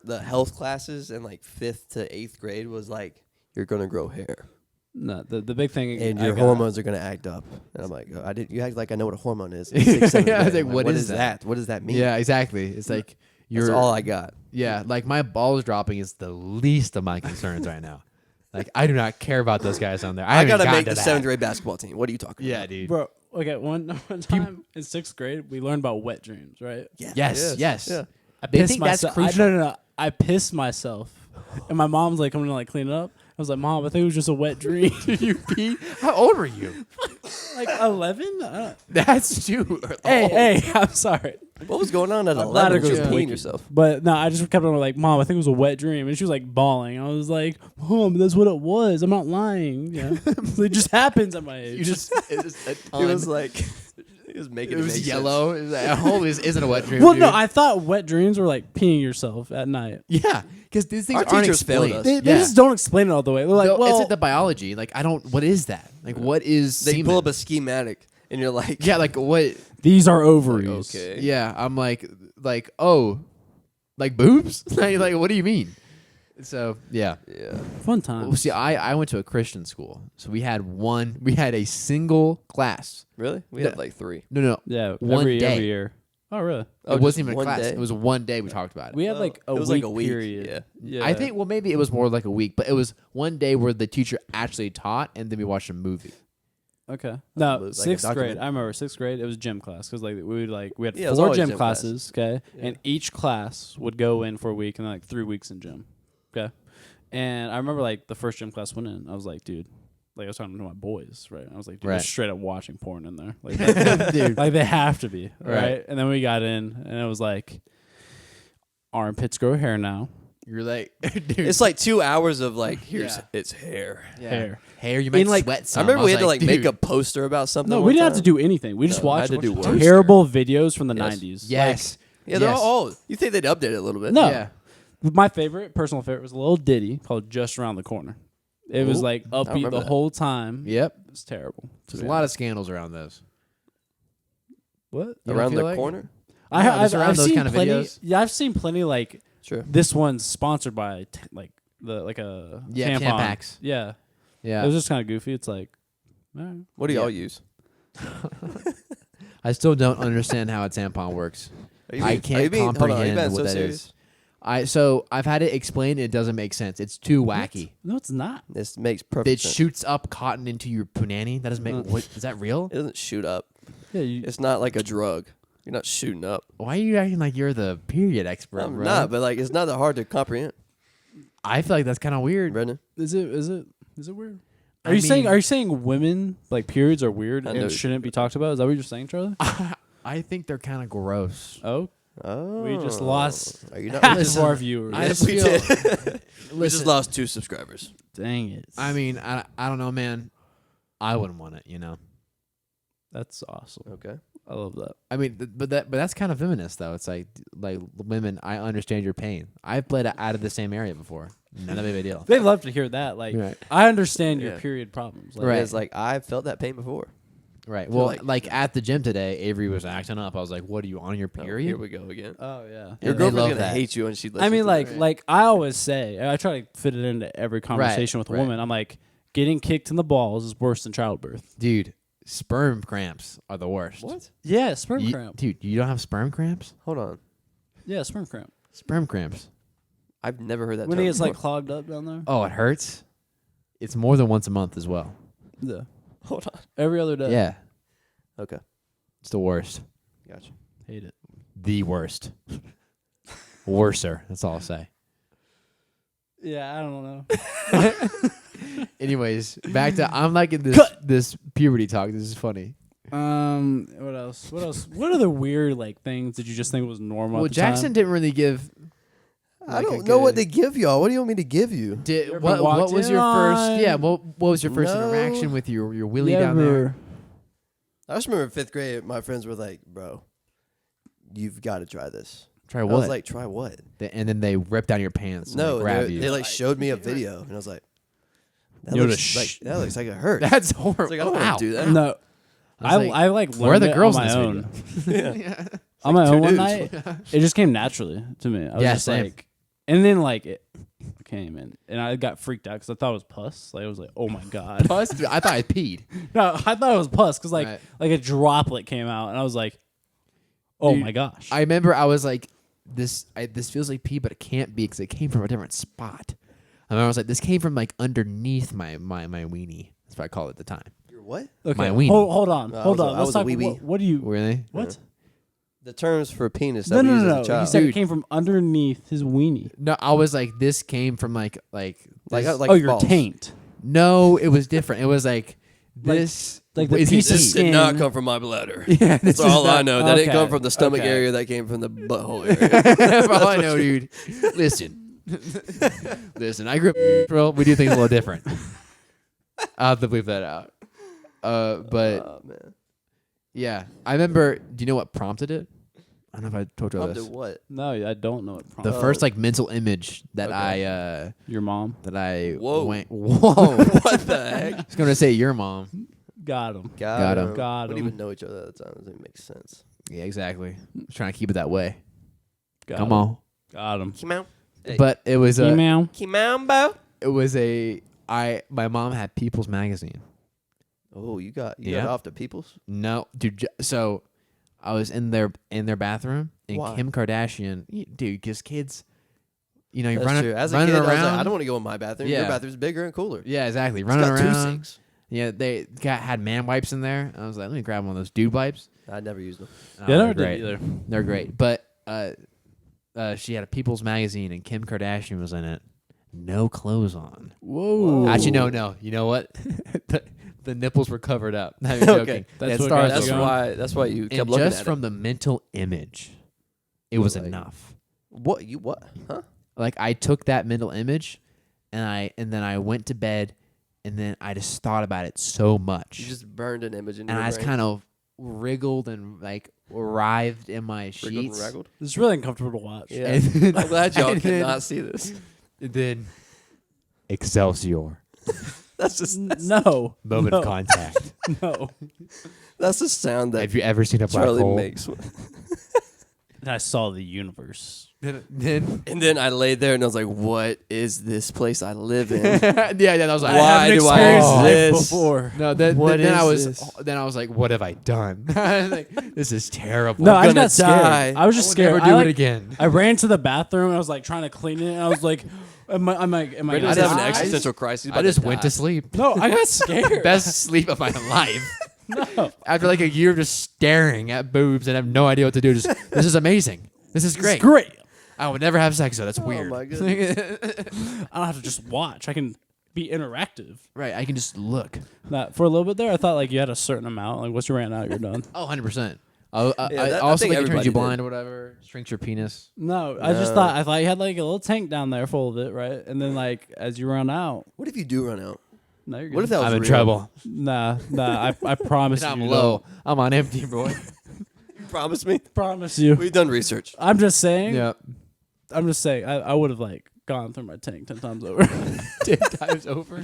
the health classes in like 5th to 8th grade was like, you're gonna grow hair No, the big thing. and I your got- hormones are gonna act up. And I'm like, oh, I didn't. You act like I know what a hormone is. In 6th, 7th Yeah, I was grade. like, I'm what what is is that? that? What does that mean? Yeah, exactly. It's like That's all I got. Yeah, like my balls dropping is the least of my concerns right now. Like I do not care about those guys on there. I, I haven't gotta gotten make to the that. 7th grade basketball team. What are you talking Yeah, about? dude. Bro, okay, one time in 6th grade, we learned about wet dreams, right? Yeah. Yes, yes. Yeah. I They pissed think that's myself. crucial. No. I pissed myself, and my mom's like coming to like clean it up. I was like, Mom, I think it was just a wet dream. You pee? How old were you? Like 11? That's too. Hey, I'm sorry. What was going on at I'm glad 11? it goes Just peeing quick. yourself. But no, I just kept on like, Mom, I think it was a wet dream. And she was like bawling. I was like, Mom, that's what it was. I'm not lying. Yeah. It just happens at my age. You just. It was, a It ton. was like, it was making It was make yellow. It was like, oh, this isn't a wet dream. well, dude. no, I thought wet dreams were like peeing yourself at night. Yeah, because these things Our aren't teachers failed explained. us. They Yeah. just don't explain it all the way. They're like, No, well, it's like the biology. Like I don't. What is that? Like what is? They semen? pull up a schematic, and you're like, Yeah, like what? these are ovaries. okay. Yeah, I'm like oh, like boobs? like what do you mean? So yeah. Yeah. Fun time. Well, see, I went to a Christian school, so we had a single class. Really? We No. had like 3. No, Yeah, One every day. year. Oh, really? Oh, it wasn't just even a one class. day? It was one day we talked about it. We had like a It week was like a week, period. yeah. I think maybe it was more like a week, but it was one day where the teacher actually taught, and then we watched a movie. Okay. No, like a 6th grade. document. I remember 6th grade. It was gym class because like we had Yeah, it was 4 always gym gym class. classes. Okay, Yeah. and each class would go in for a week and then, like 3 weeks in gym. Okay, and I remember like the first gym class went in. I was like, dude. Like I was talking to my boys, right? I was like, dude, they're Right. straight up watching porn in there, like, dude, like they have to be, right? Right. And then we got in, and it was like, armpits grow hair now, You're like, dude, It's like 2 hours of like, here's Yeah. it's hair. yeah. hair. Hair. You might like- sweat I some. remember we was had to like make dude. a poster about something. No, one we didn't have to time. do anything. We just No, I watched had to do worse. terrible videos from the Yes. 90s. Yes. Yeah, they're Yes. all old. You think they'd update it a little bit? No. Yeah. My personal favorite, was a little ditty called "Just Around the Corner." It was Ooh, like upbeat remember the that. whole time. Yep. It was terrible. There's a lot of scandals around those. What? You don't Around feel the like? corner? No, just around I've those seen kind of plenty. videos. Yeah, I've seen plenty. Like Sure. this one's sponsored by a Yeah, tampon. Tampax. Yeah, Yeah. it was just kind of goofy. It's like, all right. What do y'all Yeah. use? I still don't understand how a tampon works. I can't comprehend what that is. I've had it explained. It doesn't make sense. It's too wacky. No, it's not. This makes perfect It sense. shoots up cotton into your punani. That doesn't make. What is that real? It doesn't shoot up. Yeah, It's not like a drug. You're not shooting up. Why are you acting like you're the period expert, I'm bro? not, but like it's not that hard to comprehend. I feel like that's kind of weird. Brendan, is it weird? I Are you mean- saying women like periods are weird I know and you- shouldn't be talked about? Is that what you're saying, Charlie? I think they're kind of gross. Oh, we just lost Are you not? half Listen, of our viewers. I Yes, we feel- did. We just lost 2 subscribers. Dang it! I mean, I don't know, man. I wouldn't want it, you know. That's awesome. Okay. I love that. I mean, but that's kind of feminist, though. It's like women. I understand your pain. I've played out of the same area before. Not a big deal. They'd love to hear that. Like, Right. I understand your Yeah. period problems. Like, Right. It's like I've felt that pain before. Right. feel Well, like- like at the gym today, Avery was acting up. I was like, "What are you on your Oh, period?" here we go again. Oh yeah. Your And they girlfriend's love gonna that. hate you when she. I mean, listens to like this. I always say, I try to fit it into every conversation with a right. woman. I'm like, getting kicked in the balls is worse than childbirth. Dude, sperm cramps are the worst. What? Yeah, sperm You- cramp. Dude, you don't have sperm cramps? Hold on. Yeah, sperm cramp. Sperm cramps. I've never heard that. When term it gets like before. clogged up down there. Oh, it hurts. It's more than once a month as well. Yeah. Hold on. Every other day. Yeah, Okay. it's the worst. Gotcha. Hate it. The worst. Worser. That's all I'll say. Yeah, I don't know. Anyways, back to I'm liking this puberty talk. This is funny. What else? What other weird like things did you just think was normal? Well, at the Jackson time? didn't really give. I like, a don't know what good- to give y'all. What do you want me to give you? Did ever what walked was in your first? on- Yeah, what was your first No. interaction with your willy You down there? ever- I just remember in 5th grade, my friends were like, "Bro, you've got to try this." Try I what? was like, "Try what?" And then they ripped down your pants. And No, they grab they you. like showed me a video, and I was like, "That You know, looks to like that looks like it hurts." That's I was horrible. like, I don't Wow. want to do that. No, I was I like where are the learned it girls on in my this own. yeah. On my two own one dudes. night, it just came naturally to me. I was Yeah, just same. like, and then like it came in, and I got freaked out because I thought it was pus. Like I was like, oh my god. Pus? Dude, I thought I peed. No, I thought it was pus because Right. like a droplet came out, and I was like, oh Dude, my gosh. I remember I was like, this feels like pee, but it can't be because it came from a different spot. I remember I was like, this came from like underneath my weenie. That's what I called it at the time. You're what? Okay, my weenie. hold on, No, I hold was a- on. I Let's was a talk. wee-wee. What do you? Really? What? The terms for penis No, that we no, use no, as a no. You child. said it Dude. came from underneath his weenie. No, I was like, this came from like like this- like Oh, your balls. taint. No, it was different. It was like this. like the is it piece of pee? This skin. did not come from my bladder. Yeah, this That's all is I not- know. That didn't Okay, come from the stomach okay. area. That came from the butthole area. all I know, dude. Listen, listen. I grew up, bro. We do things a little different. I'll have to bleep that out. But Oh man. yeah, I remember. Do you know what prompted it? I don't know if I told you all Prompted this. what? No, I don't know what The prompted. first like mental image that Okay. Your mom Whoa. went. Whoa! What the heck? I was gonna say your mom. got him. Got him. Got We him. didn't even know each other at the time. It doesn't make sense. Yeah, exactly. I was trying to keep it that way. Got Come him. on. Got him. Kimau. Hey. But it was a. Email. Kimambo. It was a. My mom had People's Magazine. Oh, you got Yeah. off to People's? No, dude. So I was in their bathroom, and Why? Kim Kardashian, dude, because kids, you know, you're That's running, true. As a running kid, I was around. like, I don't want to go in my bathroom. Your Yeah. bathroom's bigger and cooler. Yeah, exactly. It's Running got 2 around. sinks. Yeah, they had man wipes in there. I was like, let me grab one of those dude wipes. I never used them. Oh, Yeah, I never they're did great. either. They're great. But she had a People's Magazine, and Kim Kardashian was in it. No clothes on. Whoa. Actually, no. You know what? the nipples were covered up. Not even joking. Okay. They That's had what stars got That's you over 'em. going? why you kept And looking just at from it. the mental image, it was Like- enough. What you what? Huh? Like I took that mental image, and then I went to bed, and then I just thought about it so much, You just burned an image in and your I just brain. kind of wriggled and like writhed in my Wriggled and sheets. wraggled? It's really uncomfortable to watch. Yeah. And then- I'm glad y'all and could then- not see this. And then Excelsior, That's just No. moment no, of contact. No. that's the sound that Have you ever seen a black Charlie hole? makes. And I saw the universe. Then And then I laid there and I was like, "What is this place I live in?" yeah, that was like, Why do I exist? before. no, then What then I is was this? then I was like, what have I done? I was like, this is terrible. No, I'm I just gonna got scared. die. I was just I would scared. never I, do like, it again. I ran to the bathroom and I was like trying to clean it. And I was like, am I Brandon gonna was having die? an existential crisis. I just went to sleep. No, I got scared. Best sleep of my life. No. After like a year of just staring at boobs and have no idea what to do. Just this is amazing. This is great. It's great. I would never have sex though. That's weird. my goodness. I don't have to just watch. I can be interactive. Right. I can just look. For a little bit there, I thought like you had a certain amount. Like once you ran out, you're done. Oh, 100%. I Also, think like it turns everybody you blind or whatever. Shrinks your penis. No, I just thought you had like a little tank down there full of it, right? And then like as you run out, What if you do run out? no, you're good. What if that was I'm in real? trouble. Nah. I promise And you. I'm you low. I'm on empty, boy. You promise me? Promise you. We've done research. I'm just saying. yeah. I'm just saying. I would have like gone through my tank 10 times over. 10 times over.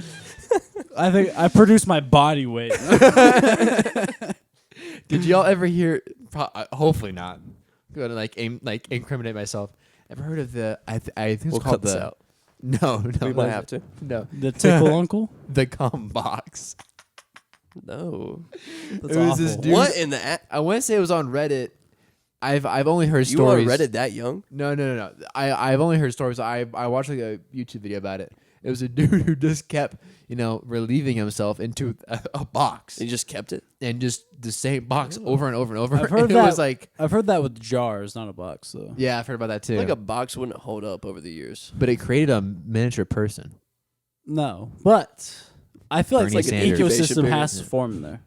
I think I produced my body weight. Did y'all ever hear? Hopefully not. Go to incriminate myself. Ever heard of the? I think it's We'll called cut this the. out. No, We might have to. No, The tickle uncle. the cum box. No. That's It was this awful. dude- What in the? I want to say it was on Reddit. I've only heard You on stories. Reddit that young? No. I've only heard stories. I watched like a YouTube video about it. It was a dude who just kept relieving himself into a box You just kept it. and just the same box over and over and over. I've heard it that. was like I've heard that with jars, not a box though. yeah, I've heard about that too. Like a box wouldn't hold up over the years. But it created a miniature person. No, but I feel like, Bernie it's like an Sanders. ecosystem Incubation has to period. form in there.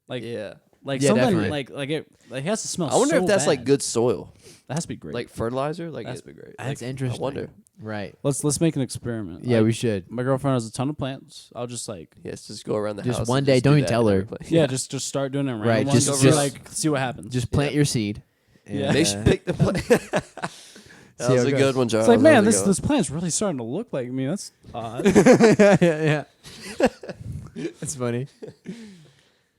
Like Yeah. like Yeah, something definitely. like it has to smell. I wonder so if that's bad. like good soil, That has to be great. like fertilizer. Like That's it'd be great. That's Like, interesting. I wonder. Right. let's make an experiment. Yeah, Like, we should. My girlfriend has a ton of plants. I'll just like Yes, just go around the Just house. one and day, just do don't even that tell in her. every place. yeah, just start doing it random Right, ones. just- See, just- like see what happens. Just plant your seed. Yeah. and, They should pick the plant. That See was how a it good goes. one, Charles. It's like, man, That was a this good plant's really starting to look like me. That's odd. yeah. It's funny.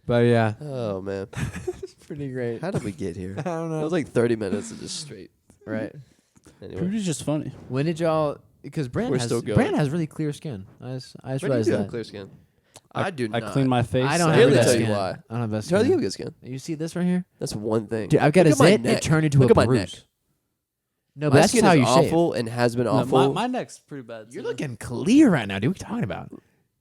But yeah, one. Oh man, pretty great. how did we get here? I don't It was like 30 minutes of just straight. Right. Anyway, Beauty's just funny. When did y'all? Because Brand We're has still going. Brand has really clear skin. I just Brandon, realized you have that. clear skin. I do I not. clean my face. I don't I'll have really the tell best you skin. why. I don't have the best Charlie, you skin. have good skin. You see this right here? That's one thing. Dude, I've got Look a at my zit. neck. It turned into Look a at my bruise. neck. No, but My that's skin just how is you shave. awful and has been No, awful. my neck's pretty bad. You're too. looking clear right now, dude. What are you talking about?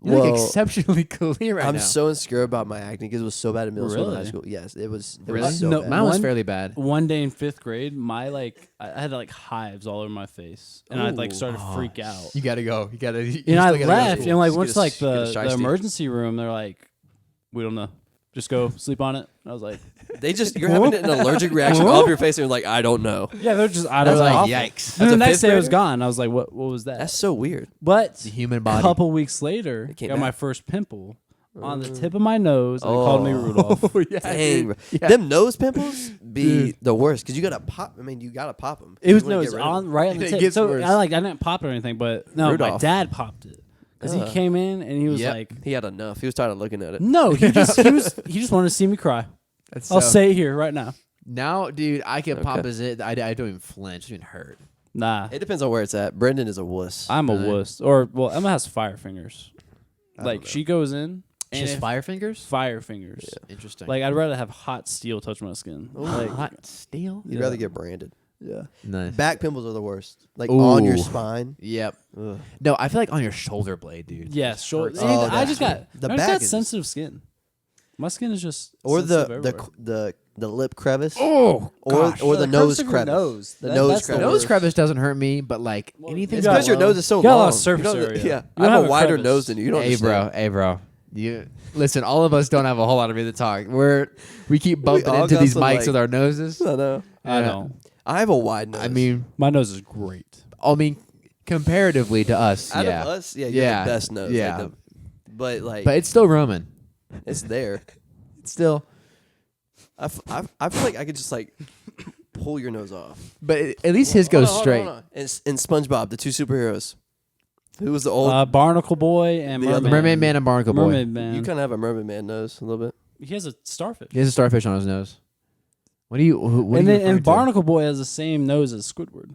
You look Whoa. exceptionally clear right I'm now. so insecure about my acne because it was so bad in middle school and high Really? school. Yes, it was. It Really? was so No, bad. Mine was One- fairly bad. One day in 5th grade, I had like hives all over my face, and I like Ooh. started to freak out. You gotta go. You gotta. You And I still gotta go to left, school. and like Just once get a- like get a the shiesty. emergency room, they're like, we don't know, just go sleep on it. And I was like, You're having an allergic reaction all over your face, and you're like, I don't know. yeah, they're just I I don't was know. like, awful. yikes. Then As the a next fifth day it was grader? gone. I was like, what was that? That's so weird. But The human a body. couple weeks later, It came got my back. first pimple on the tip of my nose, and they called me Oh. Rudolph. Oh, yeah, Dang, bro. dude. Yeah. Them nose pimples be the worst because you gotta pop. I mean, you gotta pop them. It was right on the It tip. gets So worse. I didn't pop it or anything, but no, my Rudolph. dad popped it because he came in and he was Yep. like, He had enough. He was tired of looking at it. no, he just wanted to see me cry. That's I'll so- say it here right now. Now, dude, I can pop Okay. a zit. I don't even flinch. It doesn't even hurt. Nah, It depends on where it's at. Brendan is a wuss. I'm a Really? wuss. Or well, Emma has fire fingers. I don't Like know. she goes in and Just if- fire fingers? fire fingers. Interesting. Like I'd rather have hot steel touch my skin. Like hot steel? You'd rather get branded. yeah. Nice. Back pimples are the worst. Like on your Ooh. spine. Yep. Ugh. No, I feel like on your shoulder blade, dude. Yes, short. hurts. Oh, I just got the I just back got is- sensitive skin. My skin is just Or sensitive the everywhere. the lip crevice. Oh, or gosh. or the curves nose of your crevice. nose. The That- nose that's the crevice. nose worst. crevice doesn't hurt me, but like anything. It's got because your low. nose is so You got a lot long. of surface You don't- area. Yeah, You I have have a a wider crevice. nose than you. You don't Hey, understand. bro. You listen. All of us don't have a whole lot of room to talk. We keep bumping all into got these some, mics like- with our noses. I know. I Yeah. know. I have a wide nose. I mean, My nose is great. comparatively to us, out yeah. of us, yeah, you're Yeah. the best nose. Yeah. Like but like, But it's still Roman. it's there. It's still. I feel like I could just like pull your nose off. But at least his goes straight. Hold on. In SpongeBob, the two superheroes. Who was the old? Barnacle Boy and The other- Mermaid. Mermaid Man and Barnacle Boy. Mermaid Man. You kind of have a mermaid man nose a little bit. He has a starfish. He has a starfish on his nose. What do you? What are And you then referring and to? Barnacle Boy has the same nose as Squidward.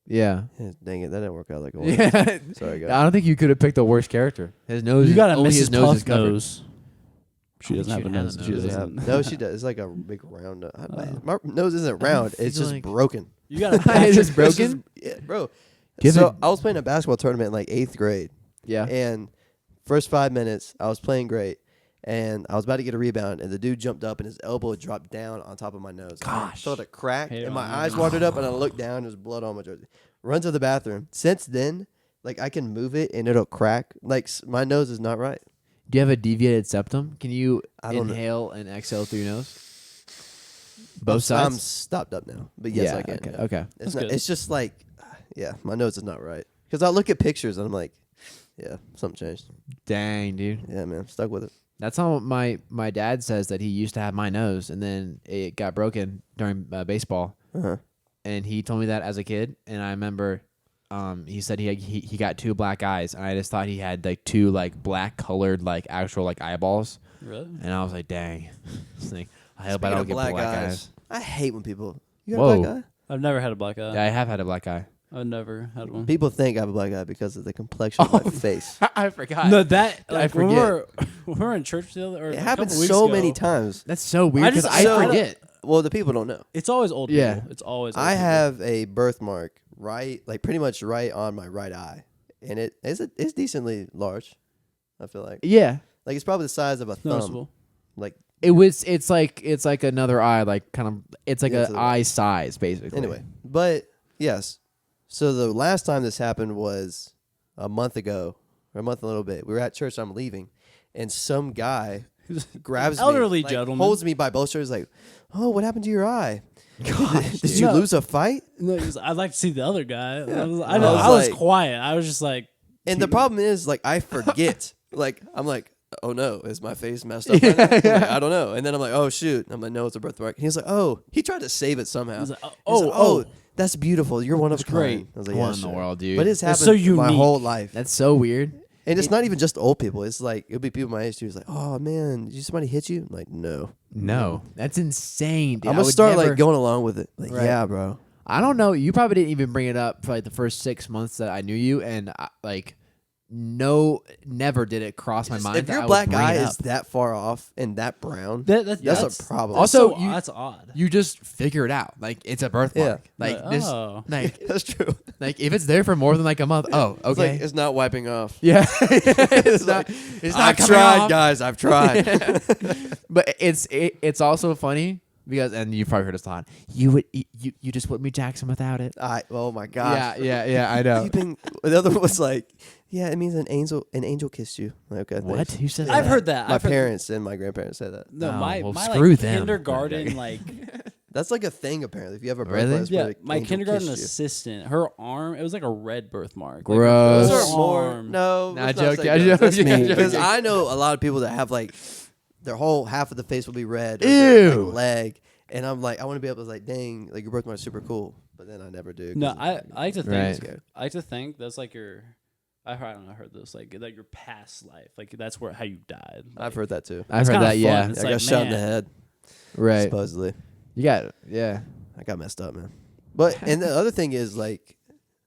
Yeah. Yeah, dang it, that didn't work out like I wanted. Yeah. Sorry, guys. I don't think you could have picked a worse character. His nose. You got a only his Mrs. nose Puff is covered. nose. She I doesn't have think a she nose. has a She nose. doesn't have. No, she does. It's like a big round. Oh. My nose isn't round. It's feel just like- broken. You got a It's Patrick. just It's broken. yeah, bro. Give so it- I was playing a basketball tournament in like 8th grade, Yeah. and first 5 minutes I was playing great, and I was about to get a rebound, and the dude jumped up and his elbow dropped down on top of my nose. I Gosh. felt a crack, Hate it and my when eyes that watered up, and I looked down. There's blood on my jersey. Run to the bathroom. Since then, like I can move it and it'll crack. Like my nose is not right. Do you have a deviated septum? Can you I don't know. inhale and exhale through your nose? Both I'm sides. stopped up now, but yes, yeah. I can. Okay. yeah. Okay. It's That's not. good. It's just like, yeah, my nose is not right. Because I look at pictures and I'm like, yeah, something changed. Dang, dude. Yeah, man, I'm stuck with it. That's how my dad says that he used to have my nose, and then it got broken during baseball, Uh-huh. and he told me that as a kid, and I remember. He said he got 2 black eyes, and I just thought he had like 2 like black colored like actual like eyeballs, Really? and I was like, dang. It's like, I hope I Speaking don't of get black eyes. I hate when people. You got Whoa. a black eye? I've never had a black eye. Yeah, I have had a black eye. I've never had one. People think I have a black eye because of the complexion of my face. I forgot. No, that I like when forget. we were in church the other. Or It a happens couple weeks so ago, many times. That's so weird because just- I so- forget. Well, the people don't know. It's always old Yeah. people. It's always. Old I people. have a birthmark right, like pretty much right on my right eye, and it's decently large. I feel like Yeah, it's probably the size of a thumb. noticeable. Like it's like another eye, like kind of it's like Yeah, a it's a- eye size basically. anyway, but yes. So the last time this happened was a month ago, or a month and a little bit. We were at church. I'm leaving, and some guy grabs Elderly me, like, gentleman. holds me by both shoulders, like, "Oh, what happened to your eye? Gosh, Did you No. lose a fight?" No, I'd like to see the other guy. Yeah. I know. I was I was like- quiet. I was just like, And the problem is, like, I forget. Like, I'm like, "Oh no, is my face messed up?" Right now? I'm like, I don't know. And then I'm like, "Oh shoot!" I'm like, "No, it's a birthmark." And he's like, "Oh," he tried to save it somehow. He's like, He's oh, like, oh. that's beautiful. You're one of a That's great. kind. I was like, what "Yeah, in the sure." world, dude? But it's That's happened so my unique. whole life. That's so weird. And it's not even just old people. It's like it'll be people my age too. It's like, "Oh man, did somebody hit you?" I'm like, "No." No, that's insane. Dude. I'm I gonna would start never- like going along with it. Like, Right. yeah, bro. I don't know. You probably didn't even bring it up for like the first 6 months that I knew you, and never did it cross my Just- mind. if that your I would black bring eye it is up. that far off and that brown, that's that's a problem. Also, so, you- that's odd. You just figure it out. Like it's a birthmark. Yeah. Like this. Oh. Like that's true. like if it's there for more than like a month. Oh, It's okay. like it's not wiping off. yeah. it's not. It's not I've coming tried, off. guys. I've tried. But it's also funny because, and you've probably heard us a lot. You just put me Jackson without it. Oh my gosh. Yeah. I know. The other one was like, yeah, it means an angel kissed you. Like, okay, What? thanks. Who said I've that? heard that. My I've heard- parents and my grandparents said that. No, Oh, my well, my screw like them. kindergarten like That's like a thing apparently. If you have a Really? birthplace, where yeah, the my angel kindergarten kissed you. assistant, her arm, it was like a red birthmark. Gross. Like, Those her are more. arm. No, Nah, let's not joking, say I'm gross. That's joking, I'm me. Because joking. I know a lot of people that have like their whole half of the face will be red. Or Ew. their, like, leg, and I'm like, I want to be able to like, dang, like your birthmark's super cool, but then I never do. 'cause No, it's I like, like to Right. think I like to think that's like your. I don't know. I heard this like your past life. Like that's how you died. I've heard that too. I've It's heard kinda that. fun. Yeah. It's I like, got shot in the man. head, Right. supposedly. You got. Yeah. I got messed up, man. But and the other thing is like,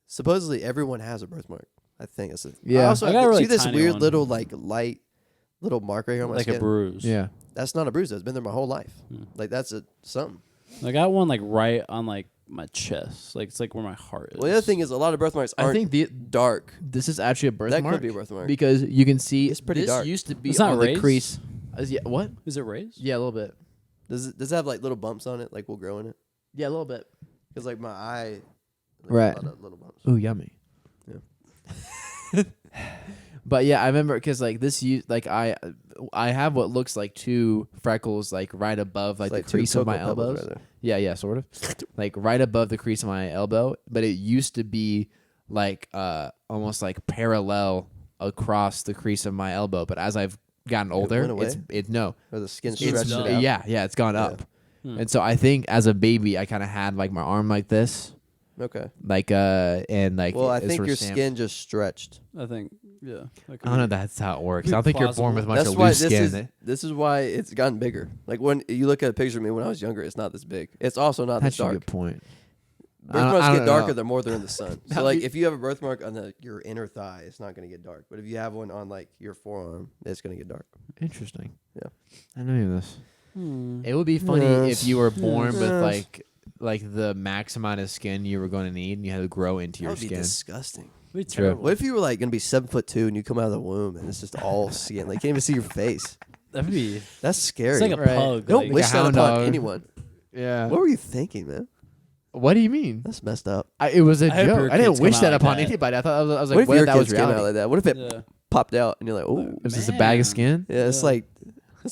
supposedly everyone has a birthmark. I think it's. Yeah. I also I have got a really see this tiny weird one. little like light, little marker here on my like skin. a bruise. Yeah. That's not a bruise. That's been there my whole life. Hmm. Like that's something. I got one like right on like my chest. Like it's like where my heart is. Well, the other thing is a lot of birthmarks I aren't think the dark. this is actually a birthmark. That could be a birthmark. because you can see It's pretty this dark. used to be It's not on the raised? crease. Yeah, what? Is it raised? Yeah, a little bit. Does it have like little bumps on it? Like will grow in it? Yeah, a little bit. Because like my eye, like, Right. A lot of little bumps. Ooh, yummy. Yeah. But yeah, I remember because like this like I have what looks like 2 freckles like right above like, It's the crease two of my cocoa pebbles elbows. right there. Yeah, sort of. Like right above the crease of my elbow, but it used to be like almost like parallel across the crease of my elbow. But as I've gotten older, went away? it's no, Or the skin It's stretched done. it out. yeah, it's gone Yeah. up. Hmm. And so I think as a baby, I kind of had like my arm like this, Okay. like and like Well, I it think sort of your stamped. skin just stretched. I think Yeah. I don't know if that's how it works. I don't think you're born Plausible. with much That's of why loose skin. this is why it's gotten bigger. Like when you look at a picture of me when I was younger, it's not this big. It's also not That's this a dark. good point. Birthmarks I get don't darker know. the more they're in the sun. So That'd like be- if you have a birthmark on your inner thigh, it's not going to get dark. But if you have one on like your forearm, it's going to get dark. Interesting. Yeah. I know this. Hmm. It would be funny Yes. if you were born with Yes. like the max amount of skin you were going to need, and you had to grow into That your would be skin. disgusting. Be True. terrible. What if you were like going to be 7'2" and you come out of the womb and it's just all skin? Like you can't even see your face. That'd be. That's scary. It's like a Right. pug. Don't like, wish a that hound upon dog. anyone. Yeah. What were you thinking, man? What do you mean? That's messed up. It was a I hope your joke. I didn't kids wish come that out like upon that. anybody. I thought I was What like, if what your if that was kids came out reality? like that? What if it Yeah. popped out and you're like, oh, Is this a bag of Man. skin? yeah, it's Yeah.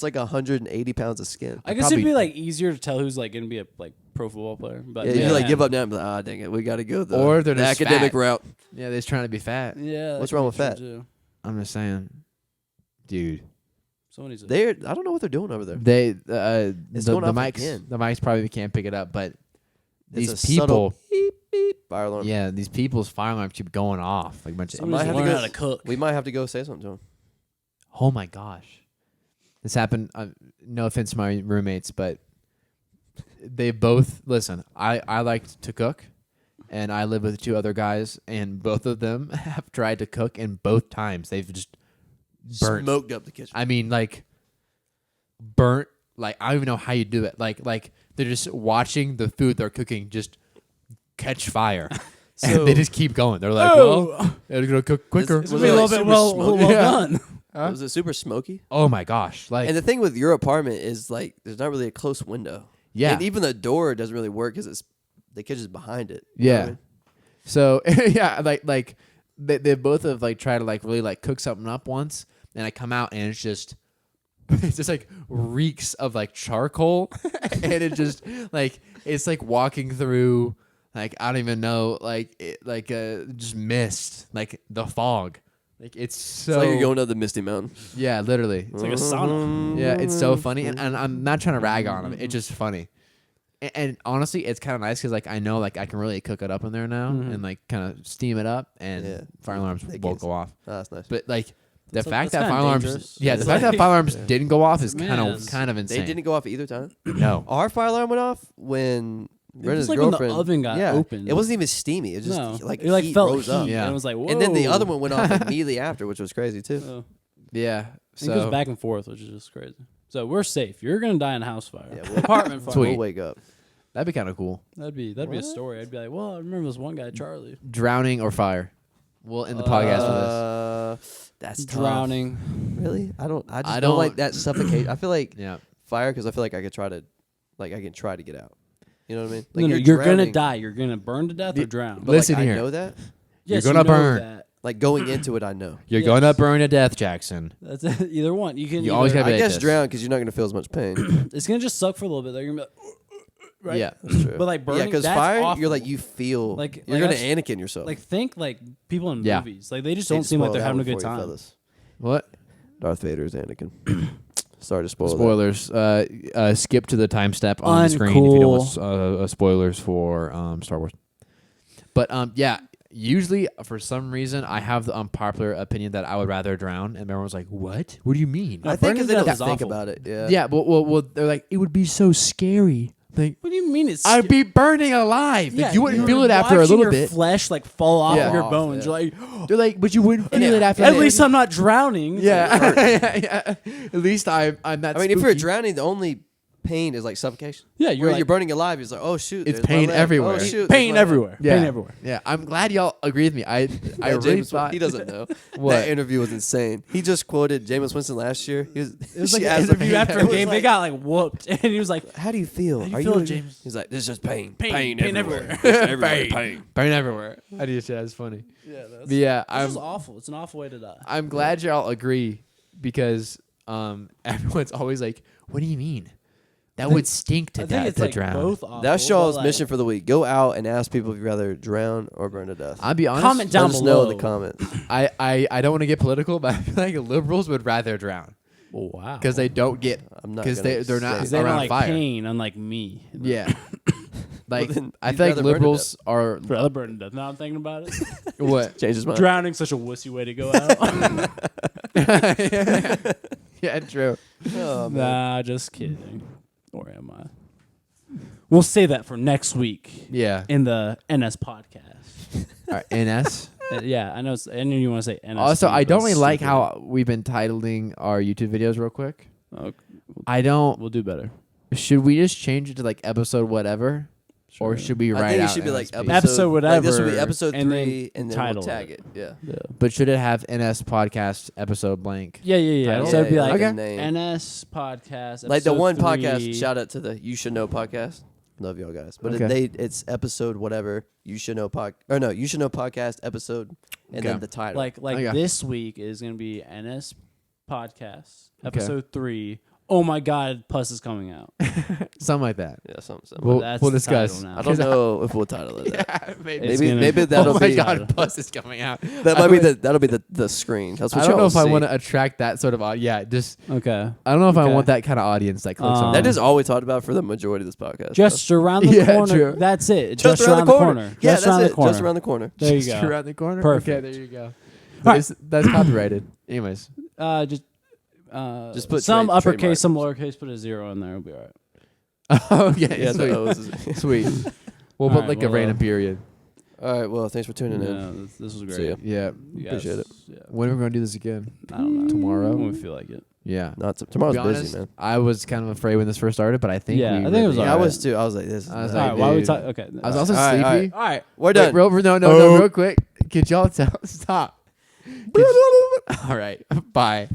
like 180 pounds of skin. I guess Probably- it'd be like easier to tell who's like gonna be a like pro football player. But Yeah, you man. like give up now and be like, ah, dang it, we got to go the, Or they're the just academic fat. route. Yeah, they're just trying to be fat. Yeah. that What's could wrong be with true, fat? too. I'm just saying, dude. Someone needs to. I don't know what they're doing over there. They It's the going off mics again. the mics probably can't pick it up, but It's these a subtle people, beep, beep, fire alarm. yeah, these people's fire alarms keep going off like a bunch of. Someone needs might to have to learn go- how to cook. We might have to go say something to him. Oh my gosh, this happened. No offense to my roommates, but they both listen. I like to cook, and I live with two other guys, and both of them have tried to cook, and both times they've just burnt. Smoked up the kitchen. I mean, like burnt. Like I don't even know how you do it. Like they're just watching the food they're cooking just catch fire, So- and they just keep going. They're like, Oh. well, it's gonna cook quicker. Was It'll it be a like little bit super well smoky? Yeah. done. Huh? Was it super smoky? Oh my gosh! Like And the thing with your apartment is like there's not really a close window. yeah, And even the door doesn't really work because it's the kitchen's behind it. You know what I yeah. mean? So yeah, like they both have like tried to like really like cook something up once, and I come out and it's just like reeks of like charcoal, and it just like it's like walking through like I don't even know just mist like the fog, like it's so It's like you're going up the Misty Mountain. yeah literally It's like a sauna. yeah it's so funny and I'm not trying to rag on them, it's just funny. And honestly, it's kind of nice because like I know like I can really cook it up in there now and like kind of steam it up, and Yeah. fire alarms That won't gets- go off. Oh, that's nice. But like the That's- fact that's that kinda fire alarms, dangerous. yeah, the It's fact that like- fire alarms didn't go off is Man. kind of They insane. didn't go off either time. No, Our fire alarm went off when Brenda's like when the girlfriend. oven got yeah, opened. It wasn't even steamy. It just No, like it like heat felt rose heat. up. Yeah. And it was like, whoa. And then the other one went off immediately after, which was crazy too. Oh. yeah. It goes So back and forth, which is just crazy. So we're safe. You're gonna die in a house fire. Yeah, we'll- Apartment fire. Sweet. We'll wake up. that'd be kind of cool. That'd be a What? story. I'd be like, well, I remember this one guy, Charlie, Drowning or fire. We'll end the podcast with this. That's tough. drowning. Really? I don't I don't like don't- that suffocate. I feel like Yeah. fire because I feel like I can try to get out. You know what I mean? No, Like no, you're gonna drowning, die. You're gonna burn to death or drown. But Listen like, here. I know that. Yes, gonna you know burn. that. Like going into it, I know. You're Yes. gonna burn to death, Jackson. That's either one. You can. You always either- gotta I be like guess this. drown because you're not going to feel as much pain. It's gonna just suck for a little bit. Though. You're gonna be like, right? Yeah. That's true. But like burning, yeah, because that's fire, awful. you're like you feel Like- you're like going to I've- Anakin yourself. Like think like people in Yeah. movies. Like they just Hate don't to seem like spoil they're that having a one good for you time. fellas. What? Darth Vader is Anakin. Sorry to spoil that. Spoilers. Skip to the time step on the screen if you don't want spoilers for Star Wars. But yeah, usually for some reason I have the unpopular opinion that I would rather drown, and everyone's like, "What? What do you mean?" No, I think burning because to they don't death is think awful. about it. Yeah. Yeah, but well, they're like, it would be so scary. Like, What do you mean? It's I'd be burning alive. Like, you wouldn't you're feel it after a watching little your bit. Flesh like fall off Yeah. of your Off, bones. yeah. You're like, They're like, but you wouldn't feel it after. at that. least I'm not drowning. It's Yeah. like, yeah. At least I'm not. I mean, if you're spooky. drowning, the only pain is like suffocation. yeah, You're, like, you're burning alive. It's like, oh shoot, It's there's my pain leg. everywhere. Oh, shoot, there's pain my leg. everywhere. Yeah. Pain everywhere. Yeah, I'm glad y'all agree with me. I Yeah, really James, thought he doesn't know. What? That interview was insane. He just quoted Jameis Winston last year. He was, It was like she an asked interview him- after it a was game. They like, got like whooped, and he was like, how do you feel? How do you Are feel, you James? He's like, this is just pain. Pain everywhere. Just everywhere. Pain. burn everywhere. I do shit. That's funny. yeah, that's But yeah, it's awful. It's an awful way to die. I'm glad y'all agree because everyone's always like, "What do you mean? That would stink to I think death it's to like drown." both awful. That's but, y'all's like, mission for the week. Go out and ask people if you'd rather drown or burn to death. I'll be honest. Comment down Let us know in below. the comments. I don't want to get political, but I feel like liberals would rather drown Oh, wow. because they don't get I'm not because gonna they're not say Because they don't around like fire. pain, unlike me. Yeah. Like, then I you'd feel like rather burn to liberals are Brother Burton does. Now I'm thinking about it. what? Change his mind. Drowning such a wussy way to go out. Yeah, true. Oh, man. Nah, just kidding. Or am I? We'll say that for next week Yeah. in the NS podcast. All right, NS. Yeah, I know. I know you want to say NS. Also, too, I but don't really it's like stupid. how we've been titling our YouTube videos real quick. Okay, I don't. we'll do better. Should we just change it to like episode whatever? Or Sure. should we write I think it out should be like NSP? Episode Like this will be whatever, episode and 3, and then we'll title tag it. it. Yeah. Yeah. But should it have NS podcast episode blank? Yeah. Title? So it'd be like Okay. a name. NS podcast. Like the episode one 3. podcast. Shout out to the You Should Know podcast. Love y'all guys. But Okay. it's episode whatever You Should Know You Should Know podcast episode, and Okay. then the title. Like Okay. this week is gonna be NS podcast Okay. episode 3. Oh my God, Puss is coming out. Something like that. yeah, something. We'll, That's we'll the discuss. title now. I don't know if we'll title it that. Yeah, maybe. It's Maybe gonna- maybe that'll oh my be god, Bus is coming out. that might be that'll be the screen. That's what I don't know y'all if I see. want to attract that sort of yeah, just Okay. I don't know if I Okay. want that kind of audience that clicks on That that. is all we talked about for the majority of this podcast. Just around the Yeah, corner. true. That's it. Just around the corner. Yeah, Just that's around it. the corner. Just around the corner. There you Just go. around the corner. Perfect. Okay, there you go. All But right. that's copyrighted. Anyways. Just put some trademark. uppercase, some lowercase. Put a 0 in there. It'll be all right. Okay, Yeah, sweet. the O's is- Sweet. We'll All put right, like a well, random period. All right. Well, thanks for tuning in. Yeah, this was See great. ya. Yeah. You guys- Appreciate it. Yeah. When are we gonna do this again? I don't know. Tomorrow? When we feel like it. Yeah. Not To tomorrow's be busy, honest, man. I was kind of afraid when this first started, but I think Yeah, we I think it was really- Yeah, I alright. was too. I was like, this. Is I was All like, right. Why are we dude. talking? Okay. I was also All right, sleepy. all right. All right. We're done. Wait, no, real quick. Could y'all tell? Stop. All right. Bye.